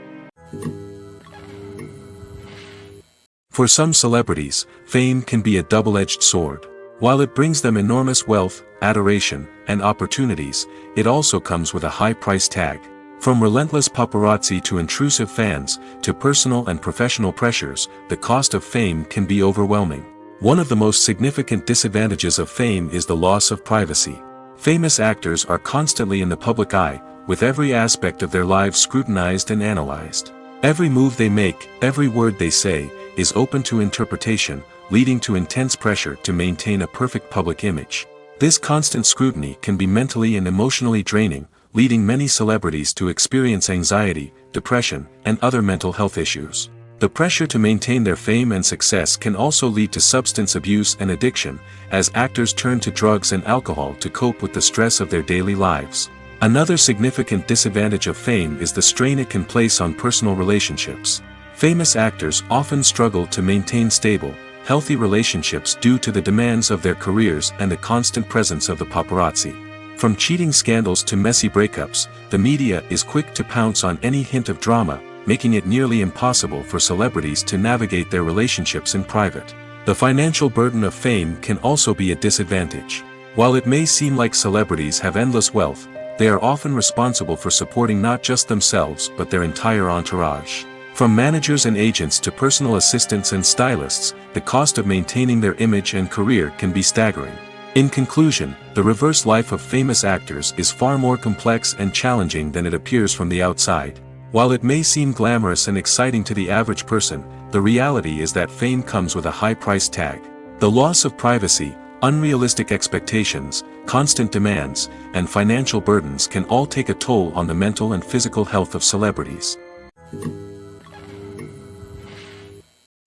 For some celebrities, fame can be a double-edged sword. While it brings them enormous wealth, adoration, and opportunities, it also comes with a high price tag. From relentless paparazzi to intrusive fans, to personal and professional pressures, the cost of fame can be overwhelming. One of the most significant disadvantages of fame is the loss of privacy. Famous actors are constantly in the public eye, with every aspect of their lives scrutinized and analyzed. Every move they make, every word they say, is open to interpretation, leading to intense pressure to maintain a perfect public image. This constant scrutiny can be mentally and emotionally draining, leading many celebrities to experience anxiety, depression, and other mental health issues. The pressure to maintain their fame and success can also lead to substance abuse and addiction, as actors turn to drugs and alcohol to cope with the stress of their daily lives. Another significant disadvantage of fame is the strain it can place on personal relationships. Famous actors often struggle to maintain stable, healthy relationships due to the demands of their careers and the constant presence of the paparazzi. From cheating scandals to messy breakups, the media is quick to pounce on any hint of drama, making it nearly impossible for celebrities to navigate their relationships in private. The financial burden of fame can also be a disadvantage. While it may seem like celebrities have endless wealth, they are often responsible for supporting not just themselves but their entire entourage. From managers and agents to personal assistants and stylists, the cost of maintaining their image and career can be staggering. In conclusion, the reverse life of famous actors is far more complex and challenging than it appears from the outside. While it may seem glamorous and exciting to the average person, the reality is that fame comes with a high price tag. The loss of privacy, unrealistic expectations, constant demands, and financial burdens can all take a toll on the mental and physical health of celebrities.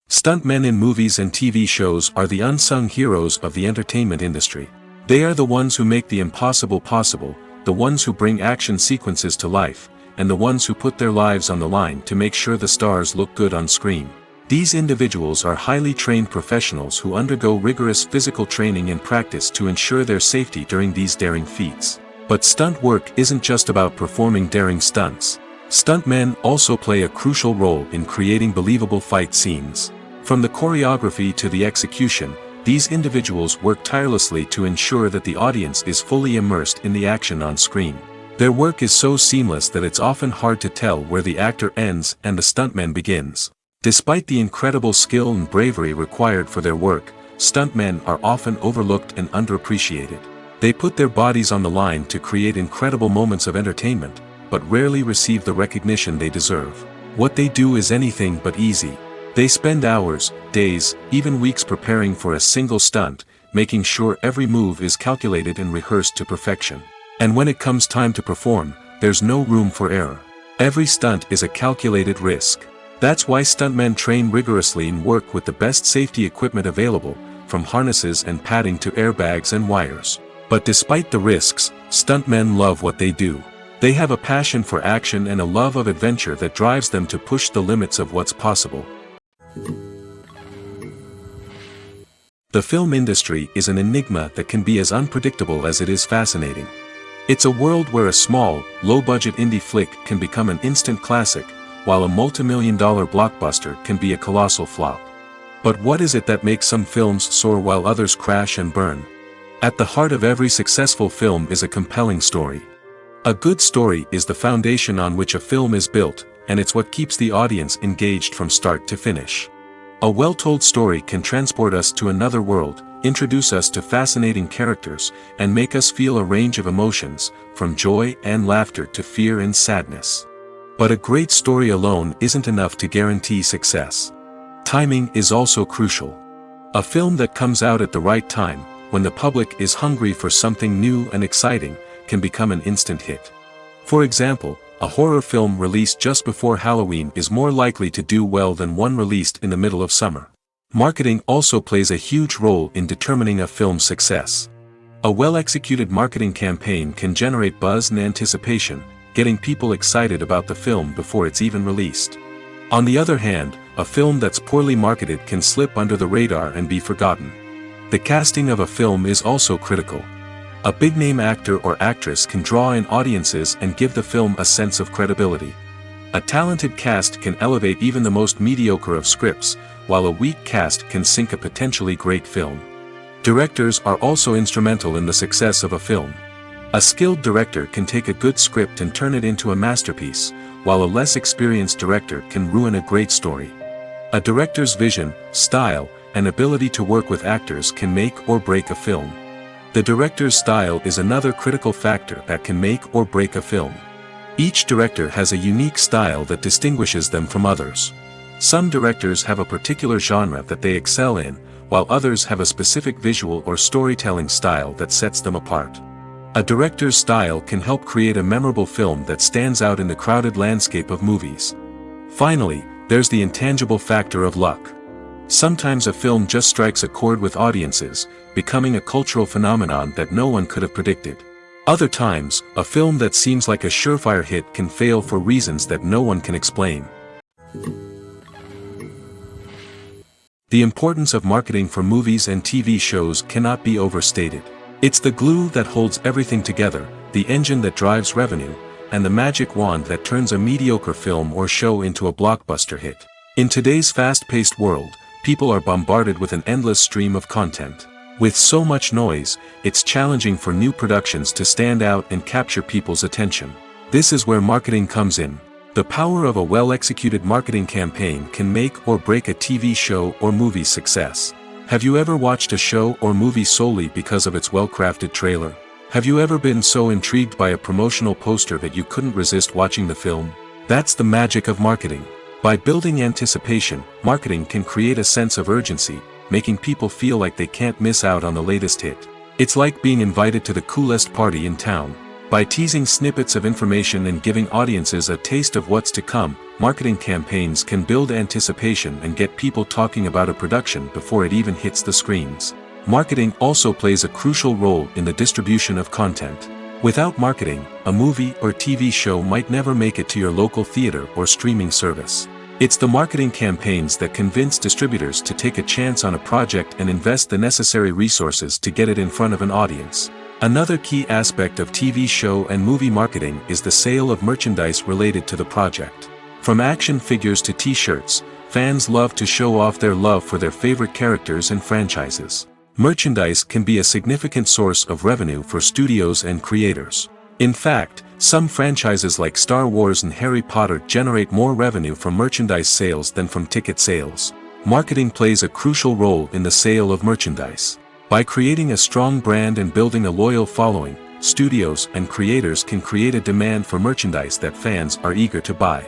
Stuntmen in movies and TV shows are the unsung heroes of the entertainment industry. They are the ones who make the impossible possible, the ones who bring action sequences to life, and the ones who put their lives on the line to make sure the stars look good on screen. These individuals are highly trained professionals who undergo rigorous physical training and practice to ensure their safety during these daring feats. But stunt work isn't just about performing daring stunts. Stuntmen also play a crucial role in creating believable fight scenes. From the choreography to the execution, these individuals work tirelessly to ensure that the audience is fully immersed in the action on screen. Their work is so seamless that it's often hard to tell where the actor ends and the stuntman begins. Despite the incredible skill and bravery required for their work, stuntmen are often overlooked and underappreciated. They put their bodies on the line to create incredible moments of entertainment, but rarely receive the recognition they deserve. What they do is anything but easy. They spend hours, days, even weeks preparing for a single stunt, making sure every move is calculated and rehearsed to perfection. And when it comes time to perform, there's no room for error. Every stunt is a calculated risk. That's why stuntmen train rigorously and work with the best safety equipment available, from harnesses and padding to airbags and wires. But despite the risks, stuntmen love what they do. They have a passion for action and a love of adventure that drives them to push the limits of what's possible. The film industry is an enigma that can be as unpredictable as it is fascinating. It's a world where a small, low-budget indie flick can become an instant classic, while a multi-million-dollar blockbuster can be a colossal flop. But what is it that makes some films soar while others crash and burn? At the heart of every successful film is a compelling story. A good story is the foundation on which a film is built, and it's what keeps the audience engaged from start to finish. A well-told story can transport us to another world, introduce us to fascinating characters, and make us feel a range of emotions, from joy and laughter to fear and sadness. But a great story alone isn't enough to guarantee success. Timing is also crucial. A film that comes out at the right time, when the public is hungry for something new and exciting, can become an instant hit. For example, a horror film released just before Halloween is more likely to do well than one released in the middle of summer. Marketing also plays a huge role in determining a film's success. A well-executed marketing campaign can generate buzz and anticipation, getting people excited about the film before it's even released. On the other hand, a film that's poorly marketed can slip under the radar and be forgotten. The casting of a film is also critical. A big-name actor or actress can draw in audiences and give the film a sense of credibility. A talented cast can elevate even the most mediocre of scripts, while a weak cast can sink a potentially great film. Directors are also instrumental in the success of a film. A skilled director can take a good script and turn it into a masterpiece, while a less experienced director can ruin a great story. A director's vision, style, and ability to work with actors can make or break a film. The director's style is another critical factor that can make or break a film. Each director has a unique style that distinguishes them from others. Some directors have a particular genre that they excel in, while others have a specific visual or storytelling style that sets them apart. A director's style can help create a memorable film that stands out in the crowded landscape of movies. Finally, there's the intangible factor of luck. Sometimes a film just strikes a chord with audiences, becoming a cultural phenomenon that no one could have predicted. Other times, a film that seems like a surefire hit can fail for reasons that no one can explain. The importance of marketing for movies and TV shows cannot be overstated. It's the glue that holds everything together, the engine that drives revenue, and the magic wand that turns a mediocre film or show into a blockbuster hit. In today's fast-paced world, people are bombarded with an endless stream of content. With so much noise, it's challenging for new productions to stand out and capture people's attention. This is where marketing comes in. The power of a well-executed marketing campaign can make or break a TV show or movie's success. Have you ever watched a show or movie solely because of its well-crafted trailer? Have you ever been so intrigued by a promotional poster that you couldn't resist watching the film? That's the magic of marketing. By building anticipation, marketing can create a sense of urgency, making people feel like they can't miss out on the latest hit. It's like being invited to the coolest party in town. By teasing snippets of information and giving audiences a taste of what's to come, marketing campaigns can build anticipation and get people talking about a production before it even hits the screens. Marketing also plays a crucial role in the distribution of content. Without marketing, a movie or TV show might never make it to your local theater or streaming service. It's the marketing campaigns that convince distributors to take a chance on a project and invest the necessary resources to get it in front of an audience. Another key aspect of TV show and movie marketing is the sale of merchandise related to the project. From action figures to t-shirts, fans love to show off their love for their favorite characters and franchises. Merchandise can be a significant source of revenue for studios and creators. In fact, some franchises like Star Wars and Harry Potter generate more revenue from merchandise sales than from ticket sales. Marketing plays a crucial role in the sale of merchandise. By creating a strong brand and building a loyal following, studios and creators can create a demand for merchandise that fans are eager to buy.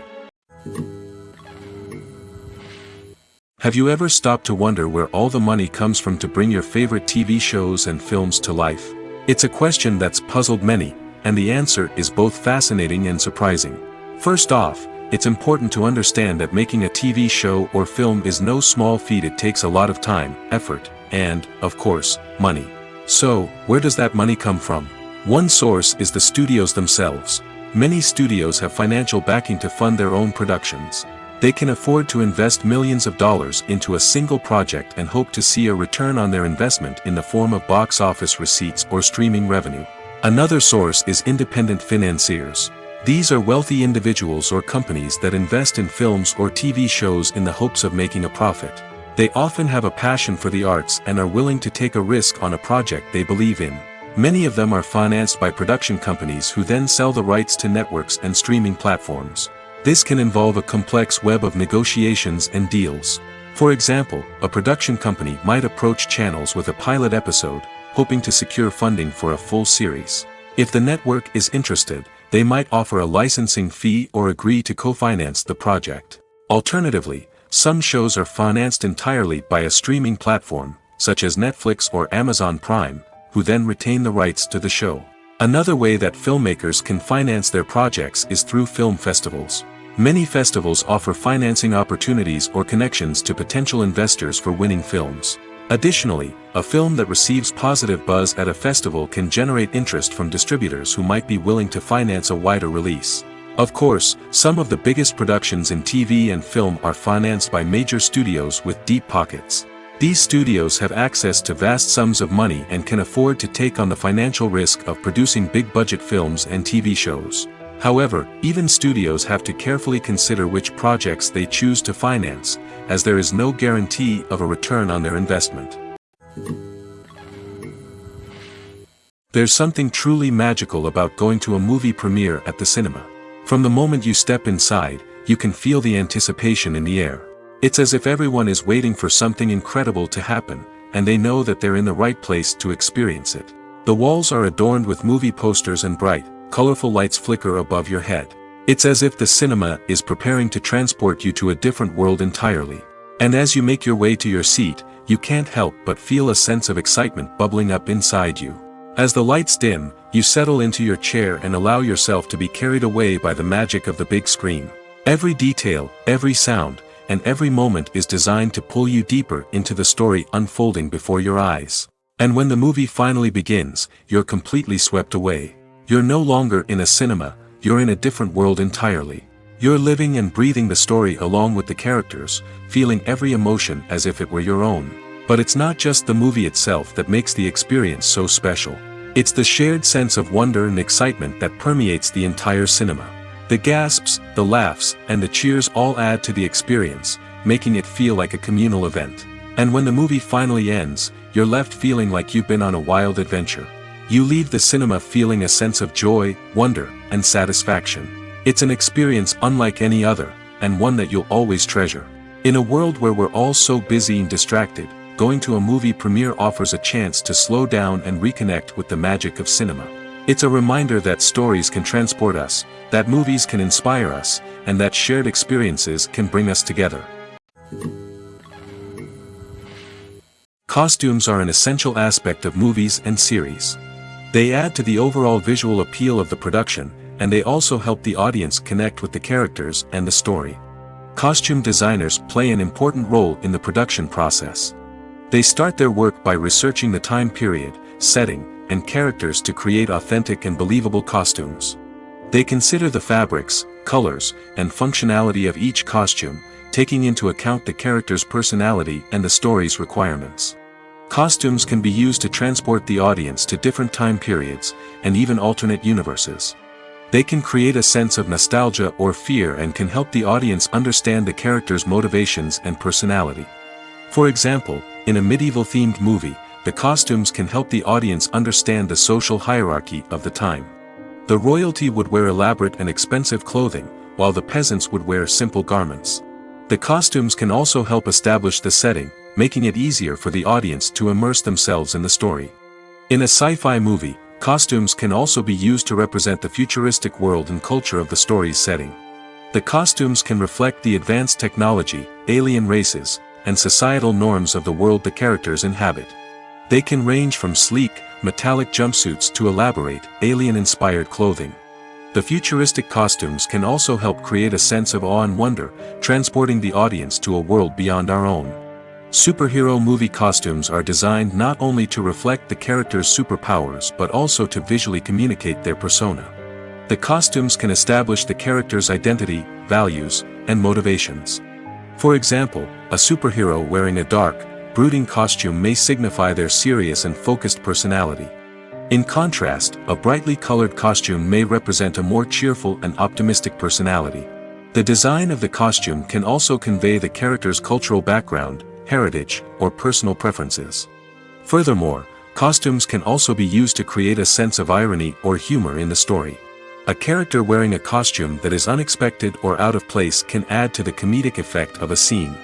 Have you ever stopped to wonder where all the money comes from to bring your favorite TV shows and films to life? It's a question that's puzzled many, and the answer is both fascinating and surprising. First off, it's important to understand that making a TV show or film is no small feat. It takes a lot of time, effort, and, of course, money. So, where does that money come from? One source is the studios themselves. Many studios have financial backing to fund their own productions. They can afford to invest millions of dollars into a single project and hope to see a return on their investment in the form of box office receipts or streaming revenue. Another source is independent financiers. These are wealthy individuals or companies that invest in films or TV shows in the hopes of making a profit. They often have a passion for the arts and are willing to take a risk on a project they believe in. Many of them are financed by production companies who then sell the rights to networks and streaming platforms. This can involve a complex web of negotiations and deals. For example, a production company might approach channels with a pilot episode, hoping to secure funding for a full series. If the network is interested, they might offer a licensing fee or agree to co-finance the project. Alternatively, some shows are financed entirely by a streaming platform, such as Netflix or Amazon Prime, who then retain the rights to the show. Another way that filmmakers can finance their projects is through film festivals. Many festivals offer financing opportunities or connections to potential investors for winning films. Additionally, a film that receives positive buzz at a festival can generate interest from distributors who might be willing to finance a wider release. Of course, some of the biggest productions in TV and film are financed by major studios with deep pockets. These studios have access to vast sums of money and can afford to take on the financial risk of producing big-budget films and TV shows. However, even studios have to carefully consider which projects they choose to finance, as there is no guarantee of a return on their investment. There's something truly magical about going to a movie premiere at the cinema. From the moment you step inside, you can feel the anticipation in the air. It's as if everyone is waiting for something incredible to happen, and they know that they're in the right place to experience it. The walls are adorned with movie posters and bright, colorful lights flicker above your head. It's as if the cinema is preparing to transport you to a different world entirely. And as you make your way to your seat, you can't help but feel a sense of excitement bubbling up inside you. As the lights dim, you settle into your chair and allow yourself to be carried away by the magic of the big screen. Every detail, every sound, and every moment is designed to pull you deeper into the story unfolding before your eyes. And when the movie finally begins, you're completely swept away. You're no longer in a cinema, you're in a different world entirely. You're living and breathing the story along with the characters, feeling every emotion as if it were your own. But it's not just the movie itself that makes the experience so special. It's the shared sense of wonder and excitement that permeates the entire cinema. The gasps, the laughs, and the cheers all add to the experience, making it feel like a communal event. And when the movie finally ends, you're left feeling like you've been on a wild adventure. You leave the cinema feeling a sense of joy, wonder, and satisfaction. It's an experience unlike any other, and one that you'll always treasure. In a world where we're all so busy and distracted, going to a movie premiere offers a chance to slow down and reconnect with the magic of cinema. It's a reminder that stories can transport us, that movies can inspire us, and that shared experiences can bring us together. Costumes are an essential aspect of movies and series. They add to the overall visual appeal of the production, and they also help the audience connect with the characters and the story. Costume designers play an important role in the production process. They start their work by researching the time period, setting, and characters to create authentic and believable costumes. They consider the fabrics, colors, and functionality of each costume, taking into account the character's personality and the story's requirements. Costumes can be used to transport the audience to different time periods, and even alternate universes. They can create a sense of nostalgia or fear and can help the audience understand the character's motivations and personality. For example, in a medieval-themed movie, the costumes can help the audience understand the social hierarchy of the time. The royalty would wear elaborate and expensive clothing, while the peasants would wear simple garments. The costumes can also help establish the setting, making it easier for the audience to immerse themselves in the story. In a sci-fi movie, costumes can also be used to represent the futuristic world and culture of the story's setting. The costumes can reflect the advanced technology, alien races, and societal norms of the world the characters inhabit. They can range from sleek, metallic jumpsuits to elaborate, alien-inspired clothing. The futuristic costumes can also help create a sense of awe and wonder, transporting the audience to a world beyond our own. Superhero movie costumes are designed not only to reflect the character's superpowers but also to visually communicate their persona. The costumes can establish the character's identity, values, and motivations. For example, a superhero wearing a dark, brooding costume may signify their serious and focused personality. In contrast, a brightly colored costume may represent a more cheerful and optimistic personality. The design of the costume can also convey the character's cultural background, heritage, or personal preferences. Furthermore, costumes can also be used to create a sense of irony or humor in the story. A character wearing a costume that is unexpected or out of place can add to the comedic effect of a scene.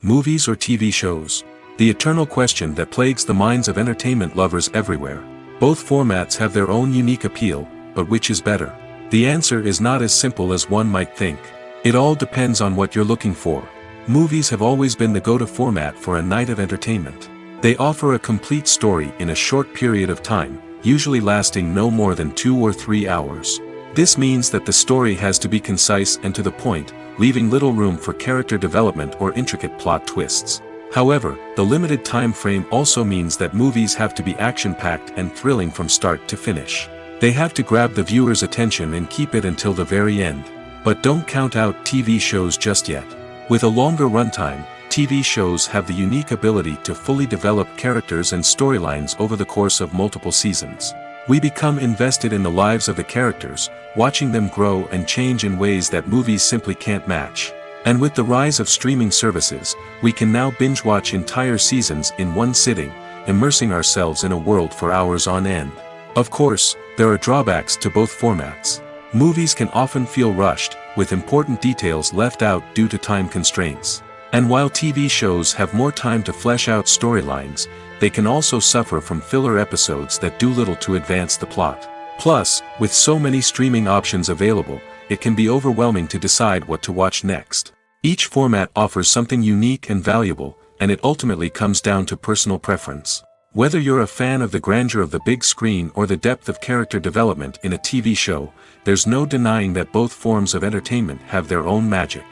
Movies or TV shows? The eternal question that plagues the minds of entertainment lovers everywhere. Both formats have their own unique appeal, but which is better? The answer is not as simple as one might think. It all depends on what you're looking for. Movies have always been the go-to format for a night of entertainment. They offer a complete story in a short period of time, usually lasting no more than 2 or 3 hours. This means that the story has to be concise and to the point, leaving little room for character development or intricate plot twists. However, the limited time frame also means that movies have to be action-packed and thrilling from start to finish. They have to grab the viewer's attention and keep it until the very end. But don't count out TV shows just yet. With a longer runtime, TV shows have the unique ability to fully develop characters and storylines over the course of multiple seasons. We become invested in the lives of the characters, watching them grow and change in ways that movies simply can't match. And with the rise of streaming services, we can now binge-watch entire seasons in one sitting, immersing ourselves in a world for hours on end. Of course, there are drawbacks to both formats. Movies can often feel rushed, with important details left out due to time constraints. And while TV shows have more time to flesh out storylines, they can also suffer from filler episodes that do little to advance the plot. Plus, with so many streaming options available, it can be overwhelming to decide what to watch next. Each format offers something unique and valuable, and it ultimately comes down to personal preference. Whether you're a fan of the grandeur of the big screen or the depth of character development in a TV show, there's no denying that both forms of entertainment have their own magic.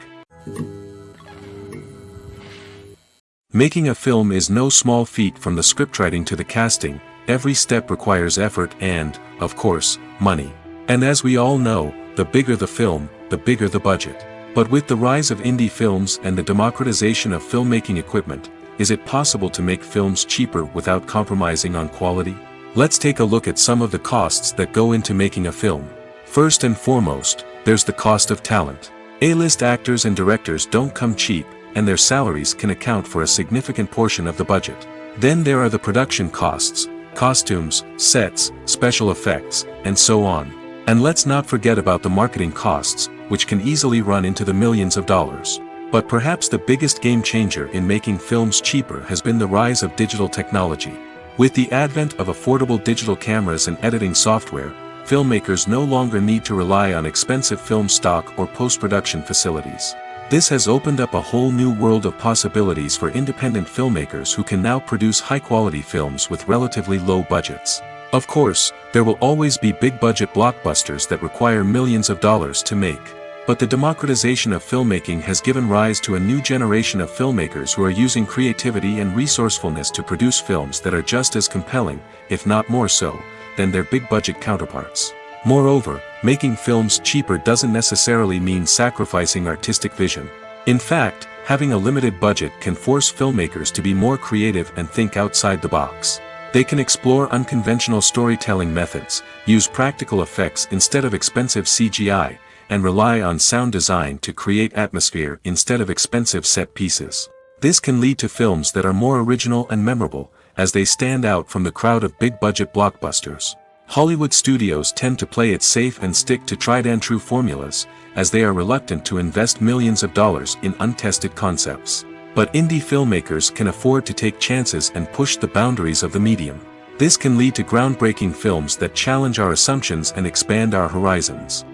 Making a film is no small feat. From the scriptwriting to the casting, every step requires effort and, of course, money. And as we all know, the bigger the film, the bigger the budget. But with the rise of indie films and the democratization of filmmaking equipment, is it possible to make films cheaper without compromising on quality? Let's take a look at some of the costs that go into making a film. First and foremost, there's the cost of talent. A-list actors and directors don't come cheap, and their salaries can account for a significant portion of the budget. Then there are the production costs, costumes, sets, special effects, and so on. And let's not forget about the marketing costs, which can easily run into the millions of dollars. But perhaps the biggest game changer in making films cheaper has been the rise of digital technology. With the advent of affordable digital cameras and editing software, filmmakers no longer need to rely on expensive film stock or post-production facilities. This has opened up a whole new world of possibilities for independent filmmakers who can now produce high-quality films with relatively low budgets. Of course, there will always be big-budget blockbusters that require millions of dollars to make. But the democratization of filmmaking has given rise to a new generation of filmmakers who are using creativity and resourcefulness to produce films that are just as compelling, if not more so, than their big-budget counterparts. Moreover, making films cheaper doesn't necessarily mean sacrificing artistic vision. In fact, having a limited budget can force filmmakers to be more creative and think outside the box. They can explore unconventional storytelling methods, use practical effects instead of expensive CGI, and rely on sound design to create atmosphere instead of expensive set pieces. This can lead to films that are more original and memorable, as they stand out from the crowd of big-budget blockbusters. Hollywood studios tend to play it safe and stick to tried-and-true formulas, as they are reluctant to invest millions of dollars in untested concepts. But indie filmmakers can afford to take chances and push the boundaries of the medium. This can lead to groundbreaking films that challenge our assumptions and expand our horizons.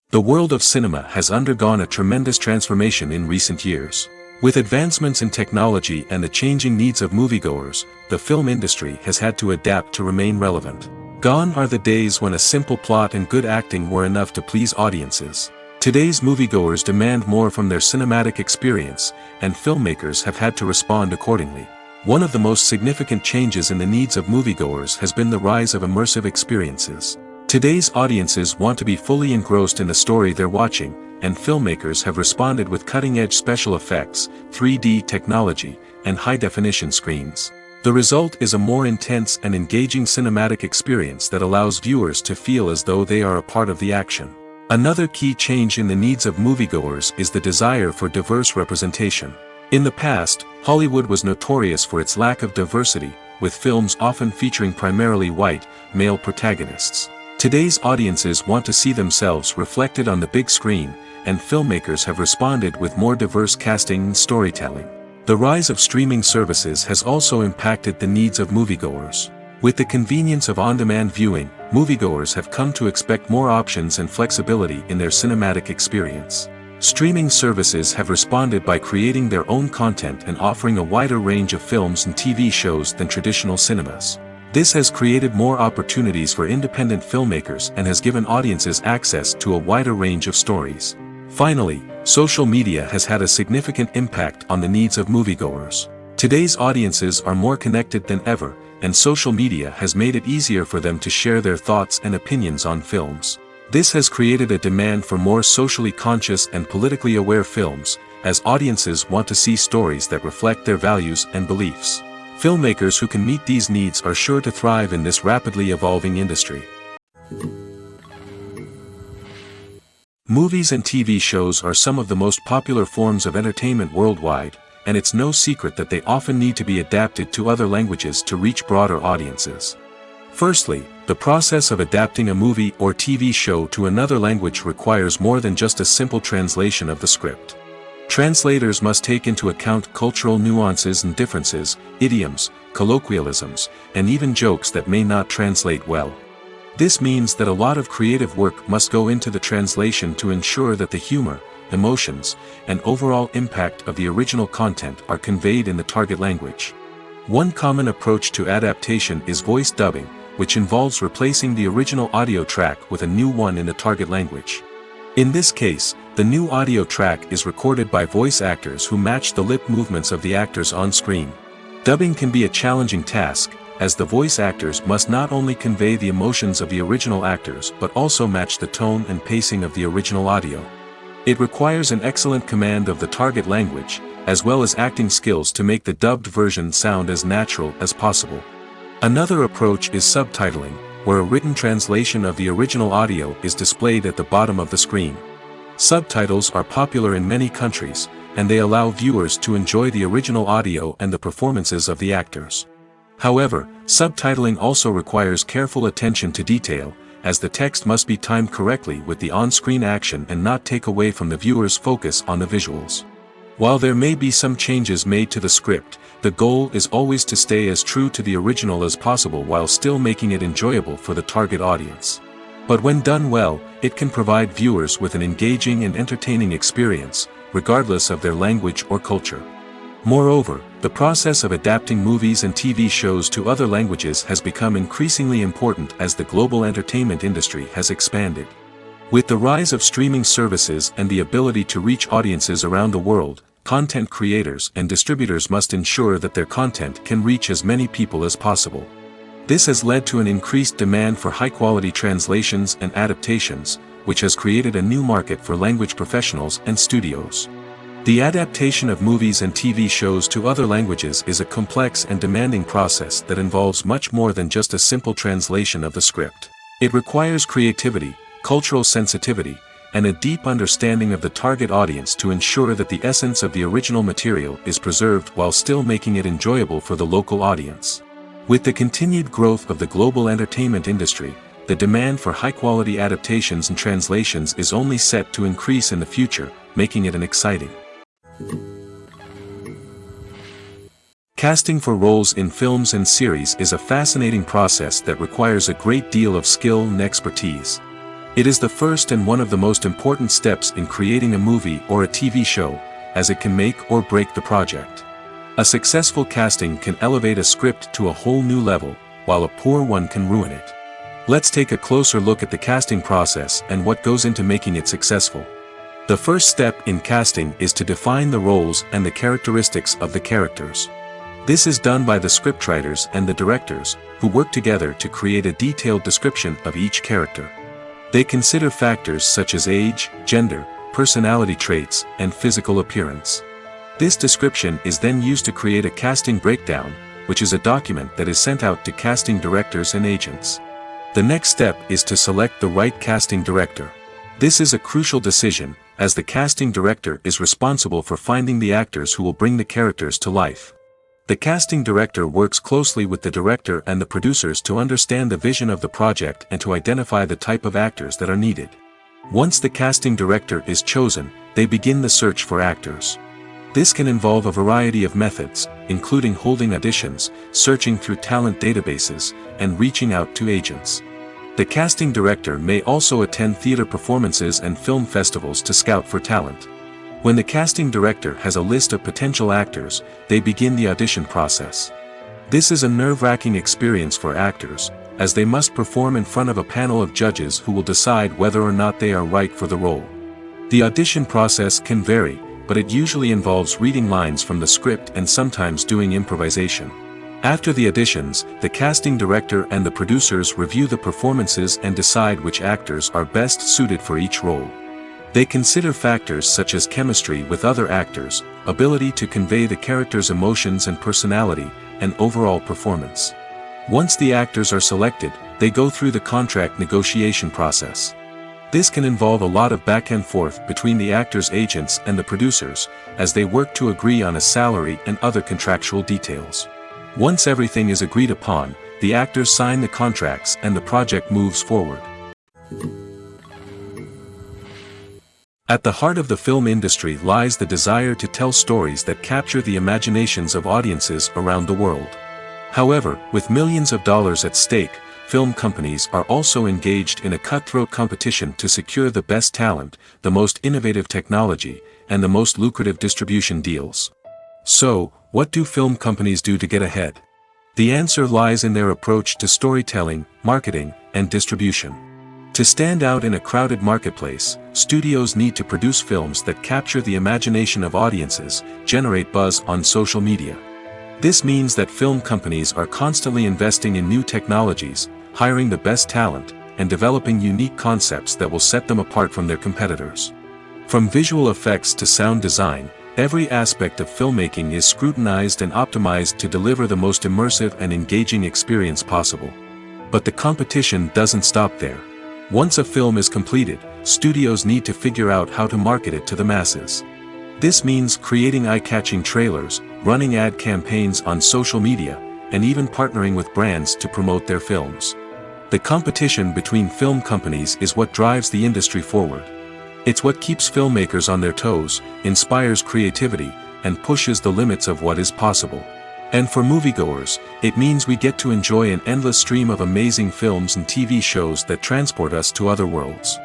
The world of cinema has undergone a tremendous transformation in recent years. With advancements in technology and the changing needs of moviegoers, the film industry has had to adapt to remain relevant. Gone are the days when a simple plot and good acting were enough to please audiences. Today's moviegoers demand more from their cinematic experience, and filmmakers have had to respond accordingly. One of the most significant changes in the needs of moviegoers has been the rise of immersive experiences. Today's audiences want to be fully engrossed in the story they're watching, and filmmakers have responded with cutting-edge special effects, 3D technology, and high-definition screens. The result is a more intense and engaging cinematic experience that allows viewers to feel as though they are a part of the action. Another key change in the needs of moviegoers is the desire for diverse representation. In the past, Hollywood was notorious for its lack of diversity, with films often featuring primarily white, male protagonists. Today's audiences want to see themselves reflected on the big screen, and filmmakers have responded with more diverse casting and storytelling. The rise of streaming services has also impacted the needs of moviegoers. With the convenience of on-demand viewing, moviegoers have come to expect more options and flexibility in their cinematic experience. Streaming services have responded by creating their own content and offering a wider range of films and TV shows than traditional cinemas. This has created more opportunities for independent filmmakers and has given audiences access to a wider range of stories. Finally, social media has had a significant impact on the needs of moviegoers. Today's audiences are more connected than ever, and social media has made it easier for them to share their thoughts and opinions on films. This has created a demand for more socially conscious and politically aware films, as audiences want to see stories that reflect their values and beliefs. Filmmakers who can meet these needs are sure to thrive in this rapidly evolving industry. Movies and TV shows are some of the most popular forms of entertainment worldwide, and it's no secret that they often need to be adapted to other languages to reach broader audiences. Firstly, the process of adapting a movie or TV show to another language requires more than just a simple translation of the script. Translators must take into account cultural nuances and differences, idioms, colloquialisms, and even jokes that may not translate well. This means that a lot of creative work must go into the translation to ensure that the humor, emotions, and overall impact of the original content are conveyed in the target language. One common approach to adaptation is voice dubbing, which involves replacing the original audio track with a new one in the target language. In this case, the new audio track is recorded by voice actors who match the lip movements of the actors on screen. Dubbing can be a challenging task, as the voice actors must not only convey the emotions of the original actors but also match the tone and pacing of the original audio. It requires an excellent command of the target language, as well as acting skills to make the dubbed version sound as natural as possible. Another approach is subtitling, where a written translation of the original audio is displayed at the bottom of the screen. Subtitles are popular in many countries, and they allow viewers to enjoy the original audio and the performances of the actors. However, subtitling also requires careful attention to detail, as the text must be timed correctly with the on-screen action and not take away from the viewer's focus on the visuals. While there may be some changes made to the script, the goal is always to stay as true to the original as possible while still making it enjoyable for the target audience. But when done well, it can provide viewers with an engaging and entertaining experience, regardless of their language or culture. Moreover, the process of adapting movies and TV shows to other languages has become increasingly important as the global entertainment industry has expanded. With the rise of streaming services and the ability to reach audiences around the world, content creators and distributors must ensure that their content can reach as many people as possible. This has led to an increased demand for high-quality translations and adaptations, which has created a new market for language professionals and studios. The adaptation of movies and TV shows to other languages is a complex and demanding process that involves much more than just a simple translation of the script. It requires creativity, cultural sensitivity, and a deep understanding of the target audience to ensure that the essence of the original material is preserved while still making it enjoyable for the local audience. With the continued growth of the global entertainment industry, the demand for high-quality adaptations and translations is only set to increase in the future, making it an exciting. Casting for roles in films and series is a fascinating process that requires a great deal of skill and expertise. It is the first and one of the most important steps in creating a movie or a TV show, as it can make or break the project. A successful casting can elevate a script to a whole new level, while a poor one can ruin it. Let's take a closer look at the casting process and what goes into making it successful. The first step in casting is to define the roles and the characteristics of the characters. This is done by the scriptwriters and the directors, who work together to create a detailed description of each character. They consider factors such as age, gender, personality traits, and physical appearance. This description is then used to create a casting breakdown, which is a document that is sent out to casting directors and agents. The next step is to select the right casting director. This is a crucial decision, as the casting director is responsible for finding the actors who will bring the characters to life. The casting director works closely with the director and the producers to understand the vision of the project and to identify the type of actors that are needed. Once the casting director is chosen, they begin the search for actors. This can involve a variety of methods, including holding auditions, searching through talent databases, and reaching out to agents. The casting director may also attend theater performances and film festivals to scout for talent. When the casting director has a list of potential actors, they begin the audition process. This is a nerve-wracking experience for actors, as they must perform in front of a panel of judges who will decide whether or not they are right for the role. The audition process can vary, but it usually involves reading lines from the script and sometimes doing improvisation. After the auditions, the casting director and the producers review the performances and decide which actors are best suited for each role. They consider factors such as chemistry with other actors, ability to convey the character's emotions and personality, and overall performance. Once the actors are selected, they go through the contract negotiation process. This can involve a lot of back and forth between the actors' agents and the producers, as they work to agree on a salary and other contractual details. Once everything is agreed upon, the actors sign the contracts and the project moves forward. At the heart of the film industry lies the desire to tell stories that capture the imaginations of audiences around the world. However, with millions of dollars at stake, film companies are also engaged in a cutthroat competition to secure the best talent, the most innovative technology, and the most lucrative distribution deals. So, what do film companies do to get ahead? The answer lies in their approach to storytelling, marketing, and distribution. To stand out in a crowded marketplace, studios need to produce films that capture the imagination of audiences, generate buzz on social media. This means that film companies are constantly investing in new technologies, hiring the best talent, and developing unique concepts that will set them apart from their competitors. From visual effects to sound design, every aspect of filmmaking is scrutinized and optimized to deliver the most immersive and engaging experience possible. But the competition doesn't stop there. Once a film is completed, studios need to figure out how to market it to the masses. This means creating eye-catching trailers, running ad campaigns on social media, and even partnering with brands to promote their films. The competition between film companies is what drives the industry forward. It's what keeps filmmakers on their toes, inspires creativity, and pushes the limits of what is possible. And for moviegoers, it means we get to enjoy an endless stream of amazing films and TV shows that transport us to other worlds.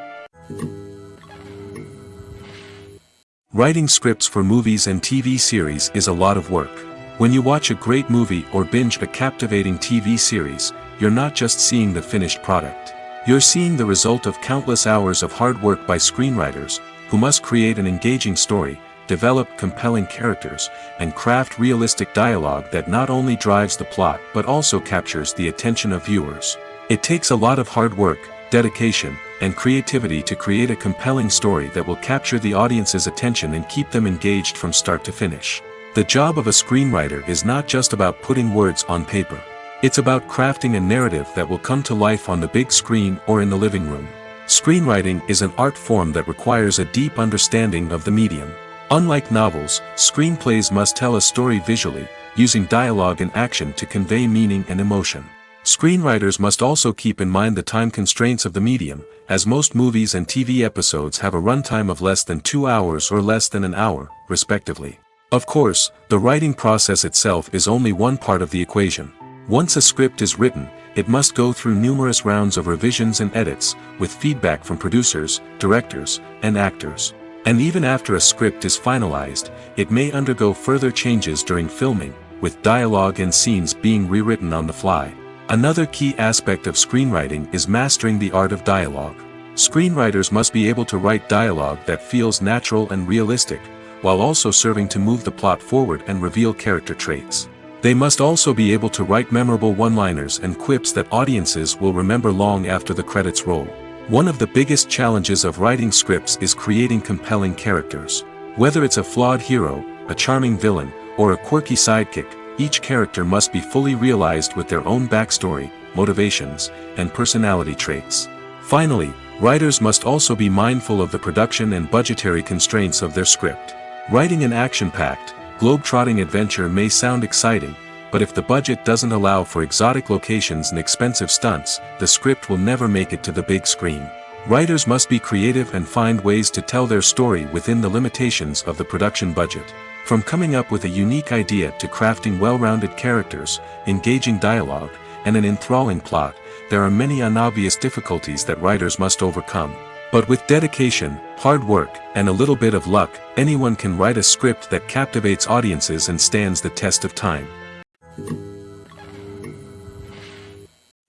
Writing scripts for movies and TV series is a lot of work. When you watch a great movie or binge a captivating TV series, you're not just seeing the finished product. You're seeing the result of countless hours of hard work by screenwriters, who must create an engaging story, develop compelling characters, and craft realistic dialogue that not only drives the plot but also captures the attention of viewers. It takes a lot of hard work, dedication, and creativity to create a compelling story that will capture the audience's attention and keep them engaged from start to finish. The job of a screenwriter is not just about putting words on paper. It's about crafting a narrative that will come to life on the big screen or in the living room. Screenwriting is an art form that requires a deep understanding of the medium. Unlike novels, screenplays must tell a story visually, using dialogue and action to convey meaning and emotion. Screenwriters must also keep in mind the time constraints of the medium, as most movies and TV episodes have a runtime of less than 2 hours or less than an hour, respectively. Of course, the writing process itself is only one part of the equation. Once a script is written, it must go through numerous rounds of revisions and edits, with feedback from producers, directors, and actors. And even after a script is finalized, it may undergo further changes during filming, with dialogue and scenes being rewritten on the fly. Another key aspect of screenwriting is mastering the art of dialogue. Screenwriters must be able to write dialogue that feels natural and realistic, while also serving to move the plot forward and reveal character traits. They must also be able to write memorable one-liners and quips that audiences will remember long after the credits roll. One of the biggest challenges of writing scripts is creating compelling characters. Whether it's a flawed hero, a charming villain, or a quirky sidekick, each character must be fully realized with their own backstory, motivations, and personality traits. Finally, writers must also be mindful of the production and budgetary constraints of their script. Writing an action-packed, globe-trotting adventure may sound exciting, but if the budget doesn't allow for exotic locations and expensive stunts, the script will never make it to the big screen. Writers must be creative and find ways to tell their story within the limitations of the production budget. From coming up with a unique idea to crafting well-rounded characters, engaging dialogue, and an enthralling plot, there are many unobvious difficulties that writers must overcome. But with dedication, hard work, and a little bit of luck, anyone can write a script that captivates audiences and stands the test of time.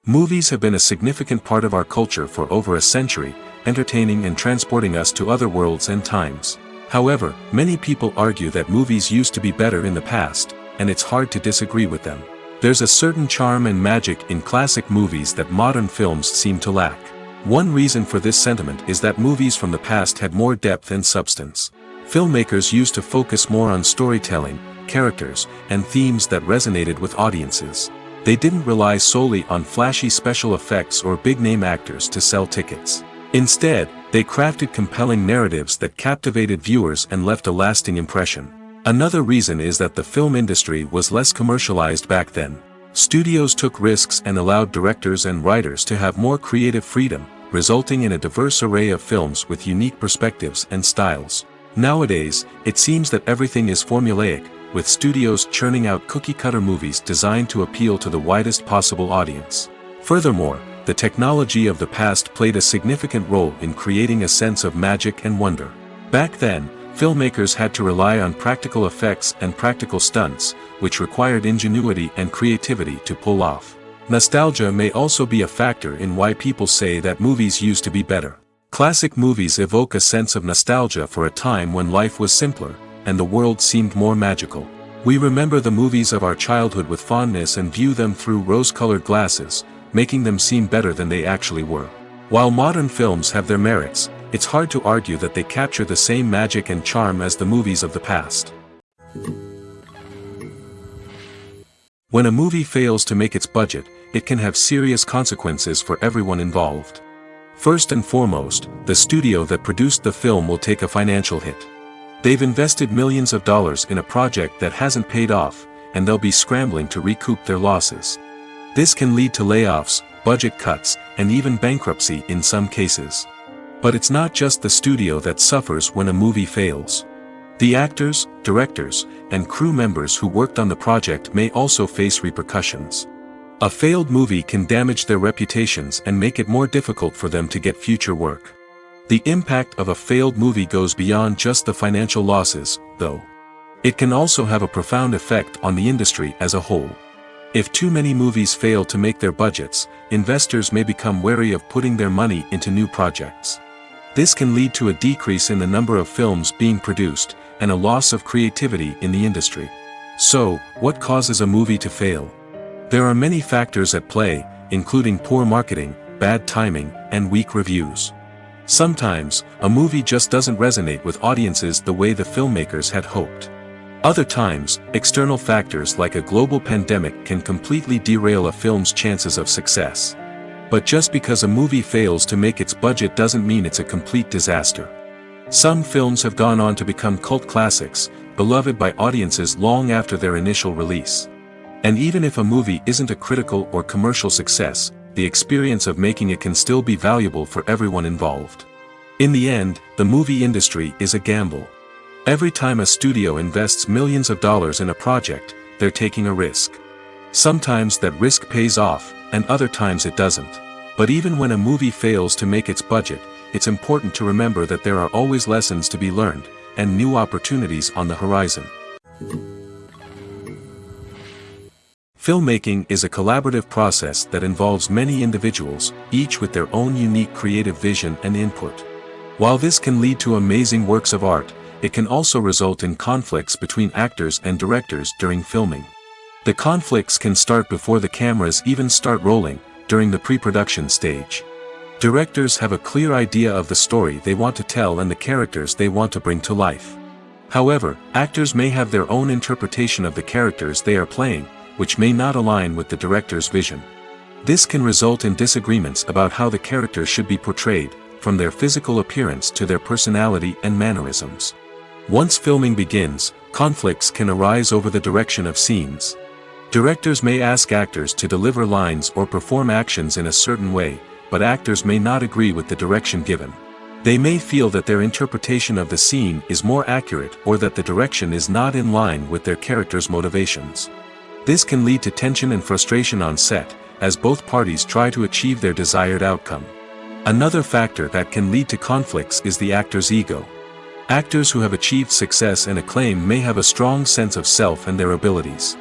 Movies have been a significant part of our culture for over a century, entertaining and transporting us to other worlds and times. However, many people argue that movies used to be better in the past, and it's hard to disagree with them. There's a certain charm and magic in classic movies that modern films seem to lack. One reason for this sentiment is that movies from the past had more depth and substance. Filmmakers used to focus more on storytelling, characters, and themes that resonated with audiences. They didn't rely solely on flashy special effects or big-name actors to sell tickets. Instead, they crafted compelling narratives that captivated viewers and left a lasting impression. Another reason is that the film industry was less commercialized back then. Studios took risks and allowed directors and writers to have more creative freedom, resulting in a diverse array of films with unique perspectives and styles. Nowadays, it seems that everything is formulaic, with studios churning out cookie-cutter movies designed to appeal to the widest possible audience. Furthermore, the technology of the past played a significant role in creating a sense of magic and wonder. Back then, filmmakers had to rely on practical effects and practical stunts, which required ingenuity and creativity to pull off. Nostalgia may also be a factor in why people say that movies used to be better. Classic movies evoke a sense of nostalgia for a time when life was simpler, and the world seemed more magical. We remember the movies of our childhood with fondness and view them through rose-colored glasses, making them seem better than they actually were. While modern films have their merits, it's hard to argue that they capture the same magic and charm as the movies of the past. When a movie fails to make its budget, it can have serious consequences for everyone involved. First and foremost, the studio that produced the film will take a financial hit. They've invested millions of dollars in a project that hasn't paid off, and they'll be scrambling to recoup their losses. This can lead to layoffs, budget cuts, and even bankruptcy in some cases. But it's not just the studio that suffers when a movie fails. The actors, directors, and crew members who worked on the project may also face repercussions. A failed movie can damage their reputations and make it more difficult for them to get future work. The impact of a failed movie goes beyond just the financial losses, though. It can also have a profound effect on the industry as a whole. If too many movies fail to make their budgets, investors may become wary of putting their money into new projects. This can lead to a decrease in the number of films being produced, and a loss of creativity in the industry. So, what causes a movie to fail? There are many factors at play, including poor marketing, bad timing, and weak reviews. Sometimes, a movie just doesn't resonate with audiences the way the filmmakers had hoped. Other times, external factors like a global pandemic can completely derail a film's chances of success. But just because a movie fails to make its budget doesn't mean it's a complete disaster. Some films have gone on to become cult classics, beloved by audiences long after their initial release. And even if a movie isn't a critical or commercial success, the experience of making it can still be valuable for everyone involved. In the end, the movie industry is a gamble. Every time a studio invests millions of dollars in a project, they're taking a risk. Sometimes that risk pays off, and other times it doesn't. But even when a movie fails to make its budget, it's important to remember that there are always lessons to be learned, and new opportunities on the horizon. Filmmaking is a collaborative process that involves many individuals, each with their own unique creative vision and input. While this can lead to amazing works of art, it can also result in conflicts between actors and directors during filming. The conflicts can start before the cameras even start rolling, during the pre-production stage. Directors have a clear idea of the story they want to tell and the characters they want to bring to life. However, actors may have their own interpretation of the characters they are playing, which may not align with the director's vision. This can result in disagreements about how the characters should be portrayed, from their physical appearance to their personality and mannerisms. Once filming begins, conflicts can arise over the direction of scenes. Directors may ask actors to deliver lines or perform actions in a certain way, but actors may not agree with the direction given. They may feel that their interpretation of the scene is more accurate or that the direction is not in line with their character's motivations. This can lead to tension and frustration on set, as both parties try to achieve their desired outcome. Another factor that can lead to conflicts is the actor's ego. Actors who have achieved success and acclaim may have a strong sense of self and their abilities.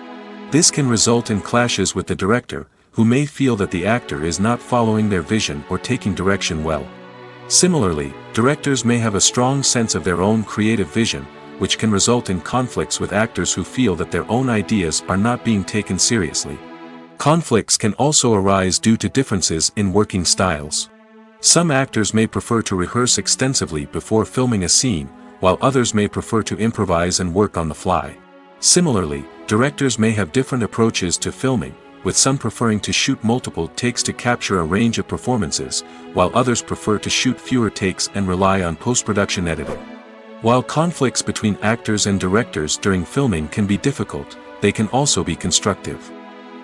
This can result in clashes with the director, who may feel that the actor is not following their vision or taking direction well. Similarly, directors may have a strong sense of their own creative vision, which can result in conflicts with actors who feel that their own ideas are not being taken seriously. Conflicts can also arise due to differences in working styles. Some actors may prefer to rehearse extensively before filming a scene, while others may prefer to improvise and work on the fly. Similarly, directors may have different approaches to filming, with some preferring to shoot multiple takes to capture a range of performances, while others prefer to shoot fewer takes and rely on post-production editing. While conflicts between actors and directors during filming can be difficult, they can also be constructive.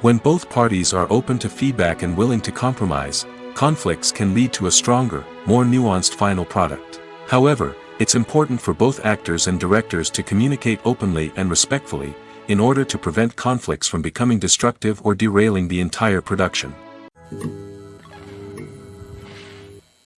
When both parties are open to feedback and willing to compromise, conflicts can lead to a stronger, more nuanced final product. However, it's important for both actors and directors to communicate openly and respectfully, in order to prevent conflicts from becoming destructive or derailing the entire production.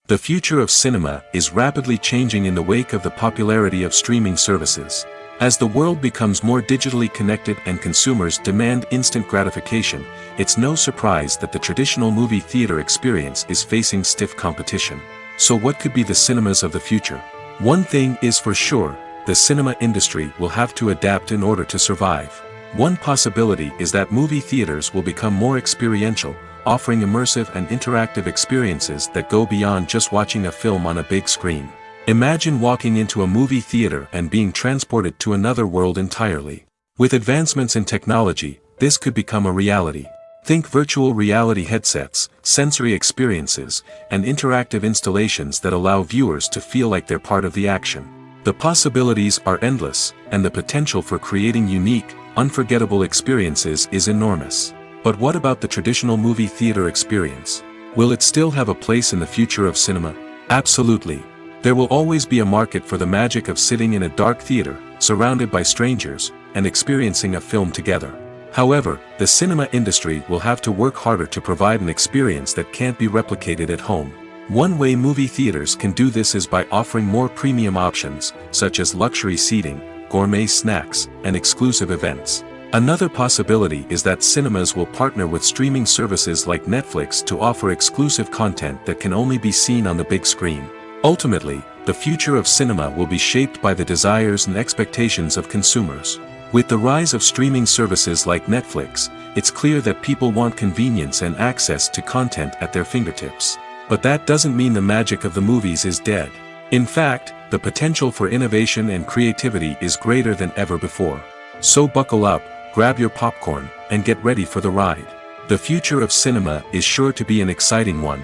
The future of cinema is rapidly changing in the wake of the popularity of streaming services. As the world becomes more digitally connected and consumers demand instant gratification, it's no surprise that the traditional movie theater experience is facing stiff competition. So what could be the cinemas of the future? One thing is for sure, the cinema industry will have to adapt in order to survive. One possibility is that movie theaters will become more experiential, offering immersive and interactive experiences that go beyond just watching a film on a big screen. Imagine walking into a movie theater and being transported to another world entirely. With advancements in technology, this could become a reality. Think virtual reality headsets, sensory experiences, and interactive installations that allow viewers to feel like they're part of the action. The possibilities are endless, and the potential for creating unique, unforgettable experiences is enormous. But what about the traditional movie theater experience? Will it still have a place in the future of cinema? Absolutely. There will always be a market for the magic of sitting in a dark theater, surrounded by strangers, and experiencing a film together. However, the cinema industry will have to work harder to provide an experience that can't be replicated at home. One way movie theaters can do this is by offering more premium options, such as luxury seating, gourmet snacks, and exclusive events. Another possibility is that cinemas will partner with streaming services like Netflix to offer exclusive content that can only be seen on the big screen. Ultimately, the future of cinema will be shaped by the desires and expectations of consumers. With the rise of streaming services like Netflix, it's clear that people want convenience and access to content at their fingertips. But that doesn't mean the magic of the movies is dead. In fact, the potential for innovation and creativity is greater than ever before. So buckle up, grab your popcorn, and get ready for the ride. The future of cinema is sure to be an exciting one.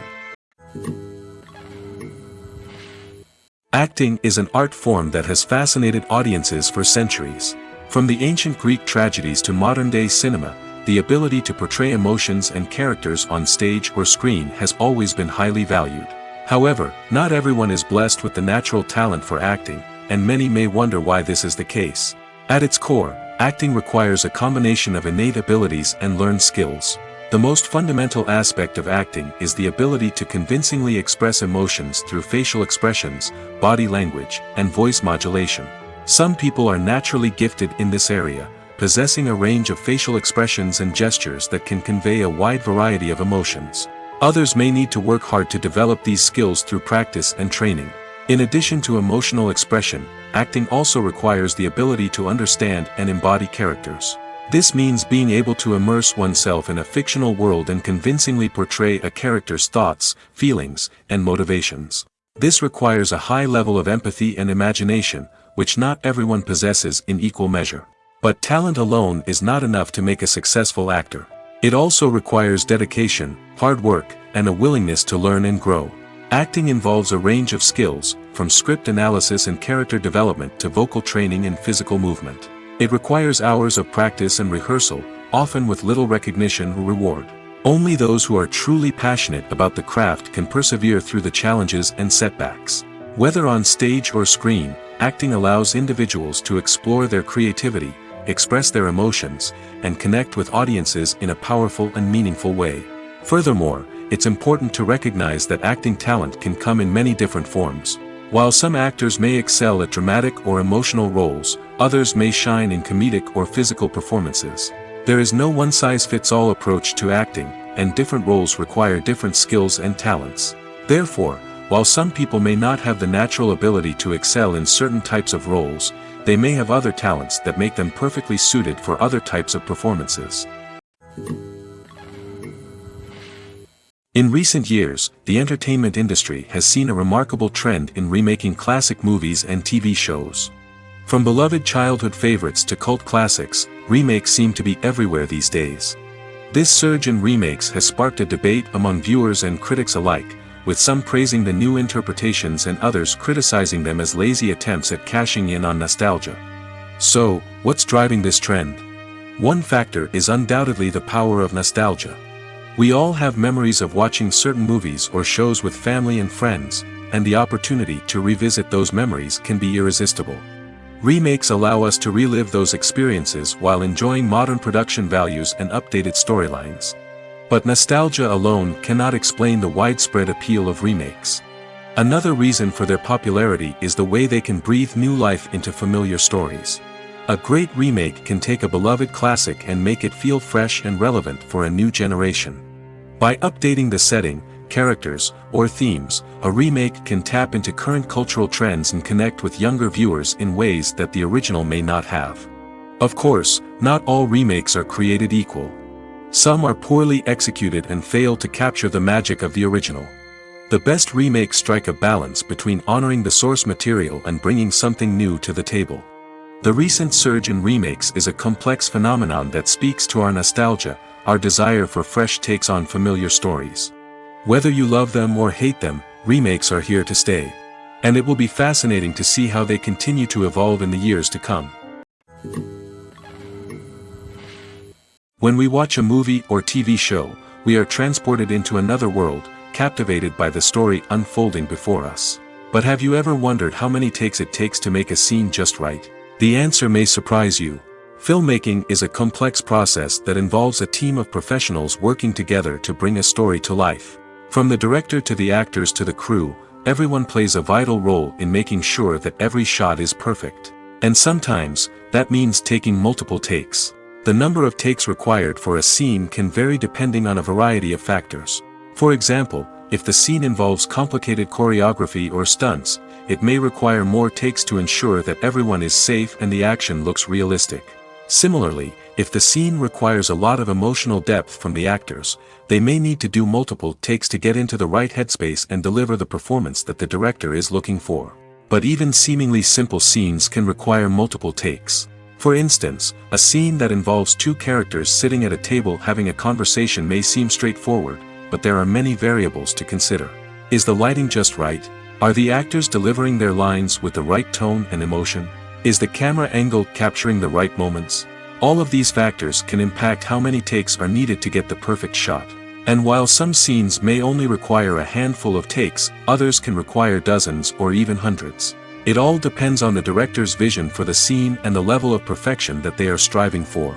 Acting is an art form that has fascinated audiences for centuries. From the ancient Greek tragedies to modern-day cinema, the ability to portray emotions and characters on stage or screen has always been highly valued. However, not everyone is blessed with the natural talent for acting, and many may wonder why this is the case. At its core, acting requires a combination of innate abilities and learned skills. The most fundamental aspect of acting is the ability to convincingly express emotions through facial expressions, body language, and voice modulation. Some people are naturally gifted in this area, possessing a range of facial expressions and gestures that can convey a wide variety of emotions. Others may need to work hard to develop these skills through practice and training. In addition to emotional expression, acting also requires the ability to understand and embody characters. This means being able to immerse oneself in a fictional world and convincingly portray a character's thoughts, feelings, and motivations. This requires a high level of empathy and imagination, which not everyone possesses in equal measure. But talent alone is not enough to make a successful actor. It also requires dedication, hard work, and a willingness to learn and grow. Acting involves a range of skills, from script analysis and character development to vocal training and physical movement. It requires hours of practice and rehearsal, often with little recognition or reward. Only those who are truly passionate about the craft can persevere through the challenges and setbacks. Whether on stage or screen, acting allows individuals to explore their creativity, express their emotions, and connect with audiences in a powerful and meaningful way. Furthermore, it's important to recognize that acting talent can come in many different forms. While some actors may excel at dramatic or emotional roles, others may shine in comedic or physical performances. There is no one-size-fits-all approach to acting, and different roles require different skills and talents. Therefore, while some people may not have the natural ability to excel in certain types of roles, they may have other talents that make them perfectly suited for other types of performances. In recent years, the entertainment industry has seen a remarkable trend in remaking classic movies and TV shows. From beloved childhood favorites to cult classics, remakes seem to be everywhere these days. This surge in remakes has sparked a debate among viewers and critics alike, with some praising the new interpretations and others criticizing them as lazy attempts at cashing in on nostalgia. So, what's driving this trend? One factor is undoubtedly the power of nostalgia. We all have memories of watching certain movies or shows with family and friends, and the opportunity to revisit those memories can be irresistible. Remakes allow us to relive those experiences while enjoying modern production values and updated storylines. But nostalgia alone cannot explain the widespread appeal of remakes. Another reason for their popularity is the way they can breathe new life into familiar stories. A great remake can take a beloved classic and make it feel fresh and relevant for a new generation. By updating the setting, characters, or themes, a remake can tap into current cultural trends and connect with younger viewers in ways that the original may not have. Of course, not all remakes are created equal. Some are poorly executed and fail to capture the magic of the original. The best remakes strike a balance between honoring the source material and bringing something new to the table. The recent surge in remakes is a complex phenomenon that speaks to our nostalgia, our desire for fresh takes on familiar stories. Whether you love them or hate them, remakes are here to stay. And it will be fascinating to see how they continue to evolve in the years to come. When we watch a movie or TV show, we are transported into another world, captivated by the story unfolding before us. But have you ever wondered how many takes it takes to make a scene just right? The answer may surprise you. Filmmaking is a complex process that involves a team of professionals working together to bring a story to life. From the director to the actors to the crew, everyone plays a vital role in making sure that every shot is perfect. And sometimes, that means taking multiple takes. The number of takes required for a scene can vary depending on a variety of factors. For example, if the scene involves complicated choreography or stunts, it may require more takes to ensure that everyone is safe and the action looks realistic. Similarly, if the scene requires a lot of emotional depth from the actors, they may need to do multiple takes to get into the right headspace and deliver the performance that the director is looking for. But even seemingly simple scenes can require multiple takes. For instance, a scene that involves two characters sitting at a table having a conversation may seem straightforward, but there are many variables to consider. Is the lighting just right? Are the actors delivering their lines with the right tone and emotion? Is the camera angle capturing the right moments? All of these factors can impact how many takes are needed to get the perfect shot. And while some scenes may only require a handful of takes, others can require dozens or even hundreds. It all depends on the director's vision for the scene and the level of perfection that they are striving for.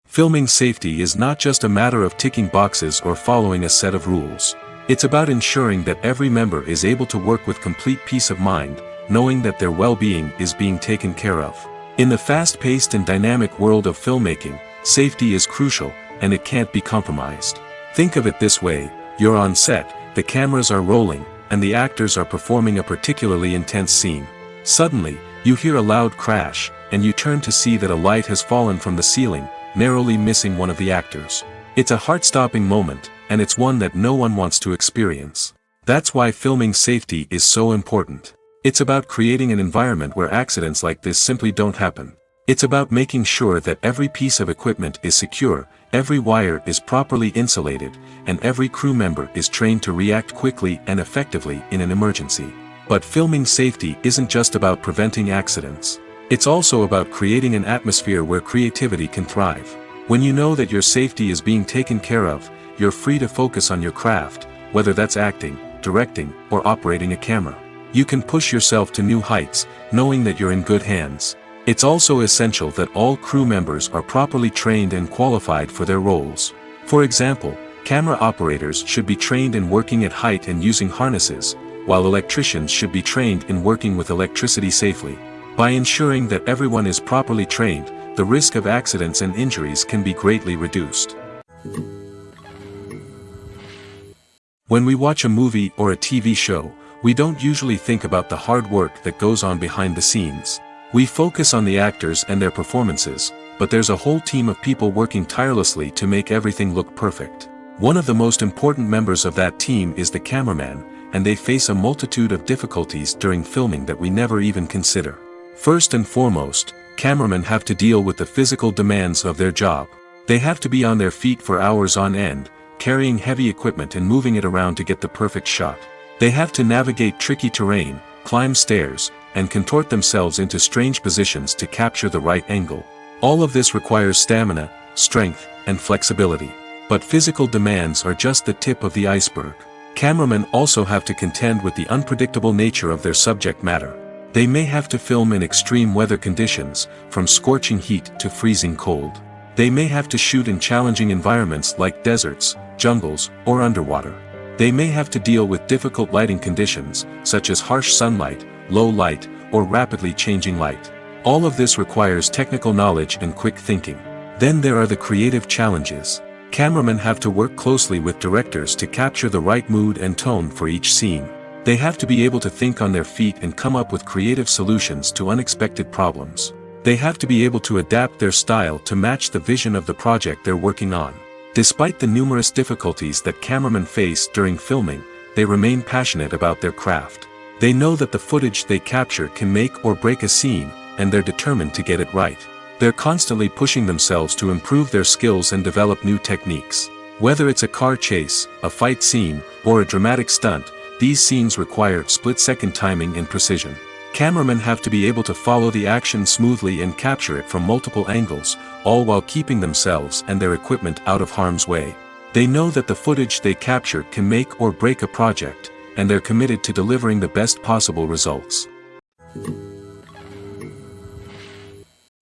Filming safety is not just a matter of ticking boxes or following a set of rules. It's about ensuring that every member is able to work with complete peace of mind, knowing that their well-being is being taken care of. In the fast-paced and dynamic world of filmmaking, safety is crucial, and it can't be compromised. Think of it this way: you're on set, the cameras are rolling, and the actors are performing a particularly intense scene. Suddenly, you hear a loud crash, and you turn to see that a light has fallen from the ceiling, narrowly missing one of the actors. It's a heart-stopping moment, and it's one that no one wants to experience. That's why filming safety is so important. It's about creating an environment where accidents like this simply don't happen. It's about making sure that every piece of equipment is secure, every wire is properly insulated, and every crew member is trained to react quickly and effectively in an emergency. But filming safety isn't just about preventing accidents. It's also about creating an atmosphere where creativity can thrive. When you know that your safety is being taken care of, you're free to focus on your craft, whether that's acting, directing, or operating a camera. You can push yourself to new heights, knowing that you're in good hands. It's also essential that all crew members are properly trained and qualified for their roles. For example, camera operators should be trained in working at height and using harnesses, while electricians should be trained in working with electricity safely. By ensuring that everyone is properly trained, the risk of accidents and injuries can be greatly reduced. When we watch a movie or a TV show, we don't usually think about the hard work that goes on behind the scenes. We focus on the actors and their performances, but there's a whole team of people working tirelessly to make everything look perfect. One of the most important members of that team is the cameraman, and they face a multitude of difficulties during filming that we never even consider. First and foremost, cameramen have to deal with the physical demands of their job. They have to be on their feet for hours on end, carrying heavy equipment and moving it around to get the perfect shot. They have to navigate tricky terrain, climb stairs, and contort themselves into strange positions to capture the right angle. All of this requires stamina, strength, and flexibility. But physical demands are just the tip of the iceberg. Cameramen also have to contend with the unpredictable nature of their subject matter. They may have to film in extreme weather conditions, from scorching heat to freezing cold. They may have to shoot in challenging environments like deserts, jungles, or underwater. They may have to deal with difficult lighting conditions, such as harsh sunlight, low light, or rapidly changing light. All of this requires technical knowledge and quick thinking. Then there are the creative challenges. Cameramen have to work closely with directors to capture the right mood and tone for each scene. They have to be able to think on their feet and come up with creative solutions to unexpected problems. They have to be able to adapt their style to match the vision of the project they're working on. Despite the numerous difficulties that cameramen face during filming, they remain passionate about their craft. They know that the footage they capture can make or break a scene, and they're determined to get it right. They're constantly pushing themselves to improve their skills and develop new techniques. Whether it's a car chase, a fight scene, or a dramatic stunt, these scenes require split-second timing and precision. Cameramen have to be able to follow the action smoothly and capture it from multiple angles, all while keeping themselves and their equipment out of harm's way. They know that the footage they capture can make or break a project, and they're committed to delivering the best possible results.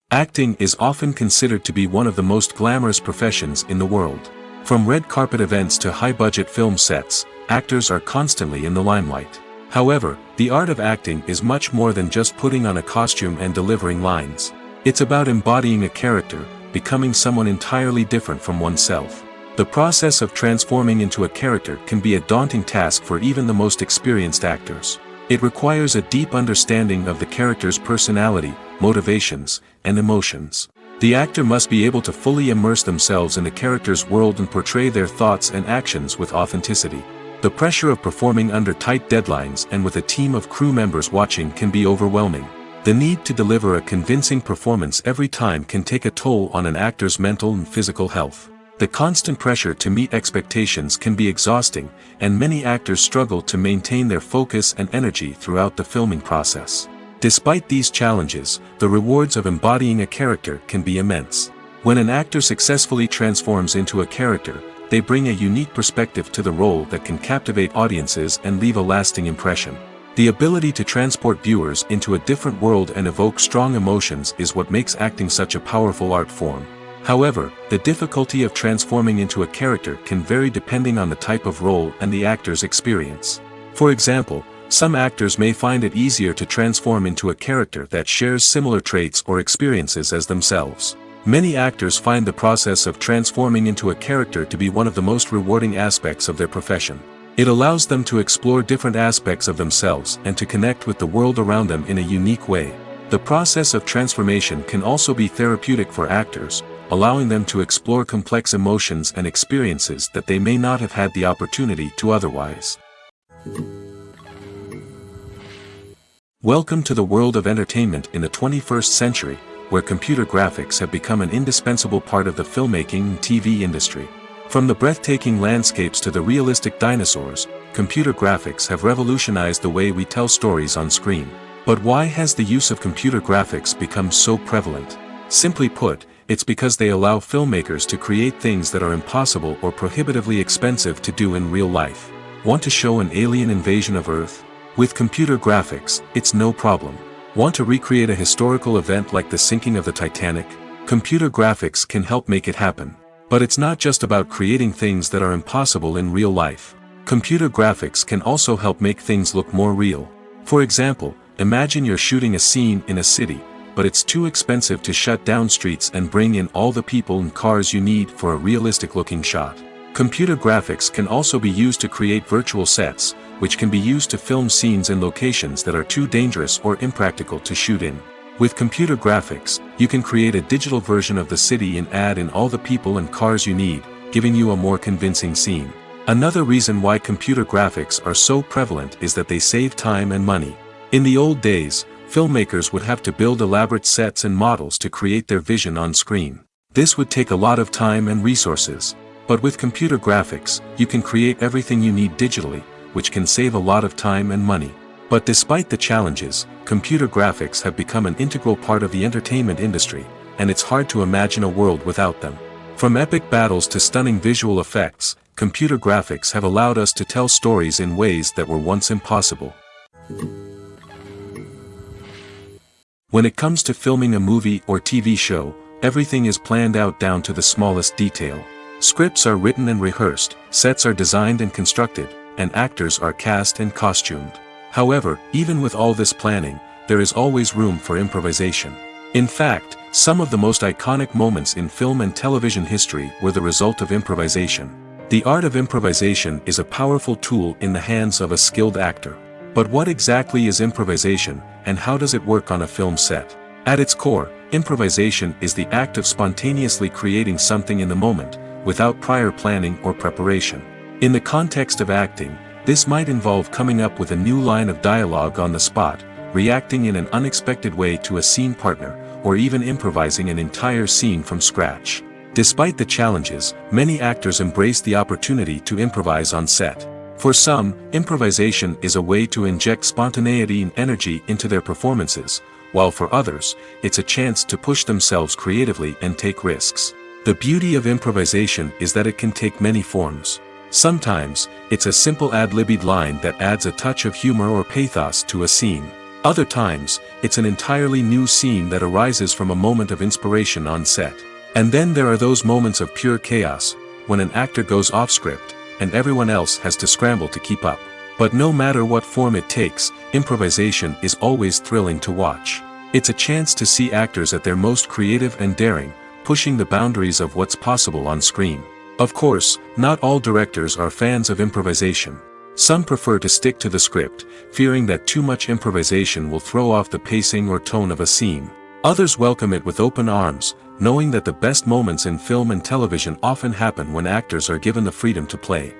Acting is often considered to be one of the most glamorous professions in the world. From red carpet events to high-budget film sets, actors are constantly in the limelight. However, the art of acting is much more than just putting on a costume and delivering lines. It's about embodying a character, becoming someone entirely different from oneself. The process of transforming into a character can be a daunting task for even the most experienced actors. It requires a deep understanding of the character's personality, motivations, and emotions. The actor must be able to fully immerse themselves in the character's world and portray their thoughts and actions with authenticity. The pressure of performing under tight deadlines and with a team of crew members watching can be overwhelming. The need to deliver a convincing performance every time can take a toll on an actor's mental and physical health. The constant pressure to meet expectations can be exhausting, and many actors struggle to maintain their focus and energy throughout the filming process. Despite these challenges, the rewards of embodying a character can be immense. When an actor successfully transforms into a character, they bring a unique perspective to the role that can captivate audiences and leave a lasting impression. The ability to transport viewers into a different world and evoke strong emotions is what makes acting such a powerful art form. However, the difficulty of transforming into a character can vary depending on the type of role and the actor's experience. For example, some actors may find it easier to transform into a character that shares similar traits or experiences as themselves. Many actors find the process of transforming into a character to be one of the most rewarding aspects of their profession. It allows them to explore different aspects of themselves and to connect with the world around them in a unique way. The process of transformation can also be therapeutic for actors, allowing them to explore complex emotions and experiences that they may not have had the opportunity to otherwise. Welcome to the world of entertainment in the 21st century, where computer graphics have become an indispensable part of the filmmaking and TV industry. From the breathtaking landscapes to the realistic dinosaurs, computer graphics have revolutionized the way we tell stories on screen. But why has the use of computer graphics become so prevalent? Simply put, It's because they allow filmmakers to create things that are impossible or prohibitively expensive to do in real life. Want to show an alien invasion of Earth? With computer graphics, it's no problem. Want to recreate a historical event like the sinking of the Titanic? Computer graphics can help make it happen. But it's not just about creating things that are impossible in real life. Computer graphics can also help make things look more real. For example, imagine you're shooting a scene in a city, but it's too expensive to shut down streets and bring in all the people and cars you need for a realistic-looking shot. Computer graphics can also be used to create virtual sets, which can be used to film scenes in locations that are too dangerous or impractical to shoot in. With computer graphics, you can create a digital version of the city and add in all the people and cars you need, giving you a more convincing scene. Another reason why computer graphics are so prevalent is that they save time and money. In the old days, filmmakers would have to build elaborate sets and models to create their vision on screen. This would take a lot of time and resources. But with computer graphics, you can create everything you need digitally, which can save a lot of time and money. But despite the challenges, computer graphics have become an integral part of the entertainment industry, and it's hard to imagine a world without them. From epic battles to stunning visual effects, computer graphics have allowed us to tell stories in ways that were once impossible. When it comes to filming a movie or TV show, everything is planned out down to the smallest detail. Scripts are written and rehearsed, sets are designed and constructed, and actors are cast and costumed. However, even with all this planning, there is always room for improvisation. In fact, some of the most iconic moments in film and television history were the result of improvisation. The art of improvisation is a powerful tool in the hands of a skilled actor. But what exactly is improvisation, and how does it work on a film set? At its core, improvisation is the act of spontaneously creating something in the moment, without prior planning or preparation. In the context of acting, this might involve coming up with a new line of dialogue on the spot, reacting in an unexpected way to a scene partner, or even improvising an entire scene from scratch. Despite the challenges, many actors embrace the opportunity to improvise on set. For some, improvisation is a way to inject spontaneity and energy into their performances, while for others, it's a chance to push themselves creatively and take risks. The beauty of improvisation is that it can take many forms. Sometimes, it's a simple ad-libbed line that adds a touch of humor or pathos to a scene. Other times, it's an entirely new scene that arises from a moment of inspiration on set. And then there are those moments of pure chaos, when an actor goes off script, and everyone else has to scramble to keep up. But no matter what form it takes, improvisation is always thrilling to watch. It's a chance to see actors at their most creative and daring, pushing the boundaries of what's possible on screen. Of course, not all directors are fans of improvisation. Some prefer to stick to the script, fearing that too much improvisation will throw off the pacing or tone of a scene. Others welcome it with open arms, knowing that the best moments in film and television often happen when actors are given the freedom to play.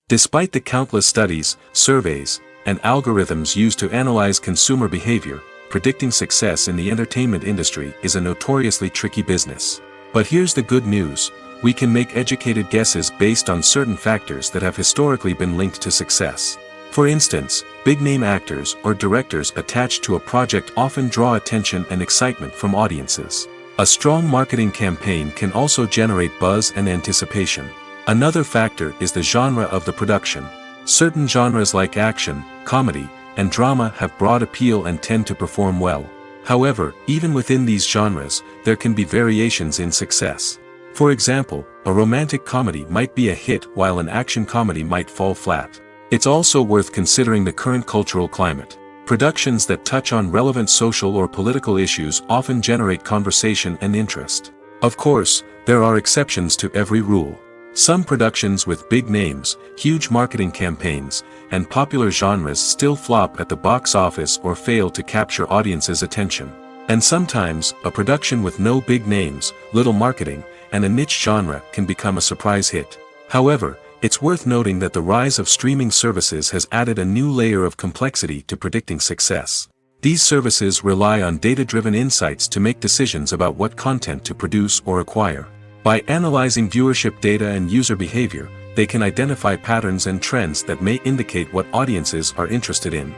Despite the countless studies, surveys, and algorithms used to analyze consumer behavior, predicting success in the entertainment industry is a notoriously tricky business. But here's the good news: we can make educated guesses based on certain factors that have historically been linked to success. For instance, big-name actors or directors attached to a project often draw attention and excitement from audiences. A strong marketing campaign can also generate buzz and anticipation. Another factor is the genre of the production. Certain genres like action, comedy, and drama have broad appeal and tend to perform well. However, even within these genres, there can be variations in success. For example, a romantic comedy might be a hit while an action comedy might fall flat. It's also worth considering the current cultural climate. Productions that touch on relevant social or political issues often generate conversation and interest. Of course, there are exceptions to every rule. Some productions with big names, huge marketing campaigns, and popular genres still flop at the box office or fail to capture audiences' attention. And sometimes, a production with no big names, little marketing, and a niche genre can become a surprise hit. However, it's worth noting that the rise of streaming services has added a new layer of complexity to predicting success. These services rely on data-driven insights to make decisions about what content to produce or acquire. By analyzing viewership data and user behavior, they can identify patterns and trends that may indicate what audiences are interested in.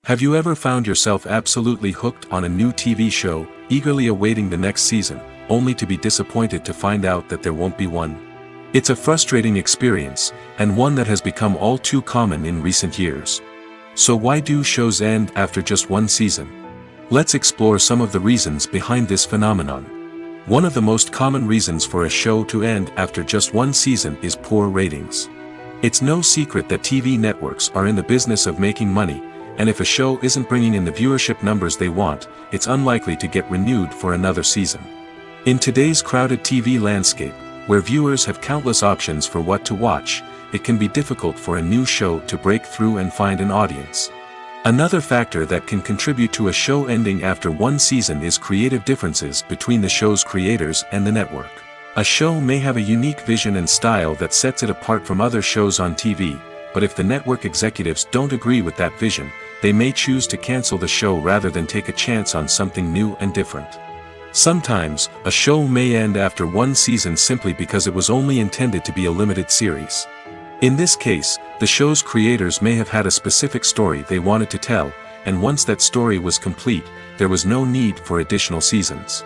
Have you ever found yourself absolutely hooked on a new TV show, eagerly awaiting the next season, only to be disappointed to find out that there won't be one? It's a frustrating experience, and one that has become all too common in recent years. So why do shows end after just one season? Let's explore some of the reasons behind this phenomenon. One of the most common reasons for a show to end after just one season is poor ratings. It's no secret that TV networks are in the business of making money, and if a show isn't bringing in the viewership numbers they want, it's unlikely to get renewed for another season. In today's crowded TV landscape, where viewers have countless options for what to watch, it can be difficult for a new show to break through and find an audience. Another factor that can contribute to a show ending after one season is creative differences between the show's creators and the network. A show may have a unique vision and style that sets it apart from other shows on TV, but if the network executives don't agree with that vision, they may choose to cancel the show rather than take a chance on something new and different. Sometimes, a show may end after one season simply because it was only intended to be a limited series. In this case, the show's creators may have had a specific story they wanted to tell, and once that story was complete, there was no need for additional seasons.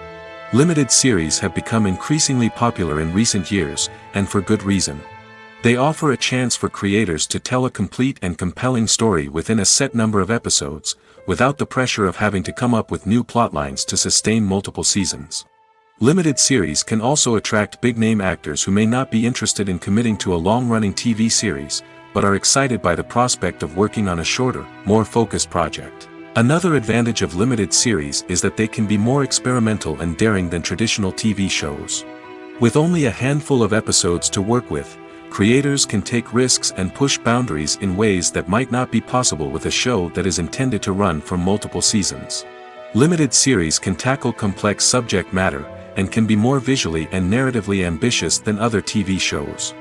Limited series have become increasingly popular in recent years, and for good reason. They offer a chance for creators to tell a complete and compelling story within a set number of episodes, without the pressure of having to come up with new plotlines to sustain multiple seasons. Limited series can also attract big-name actors who may not be interested in committing to a long-running TV series, but are excited by the prospect of working on a shorter, more focused project. Another advantage of limited series is that they can be more experimental and daring than traditional TV shows. With only a handful of episodes to work with, creators can take risks and push boundaries in ways that might not be possible with a show that is intended to run for multiple seasons. Limited series can tackle complex subject matter, and can be more visually and narratively ambitious than other TV shows.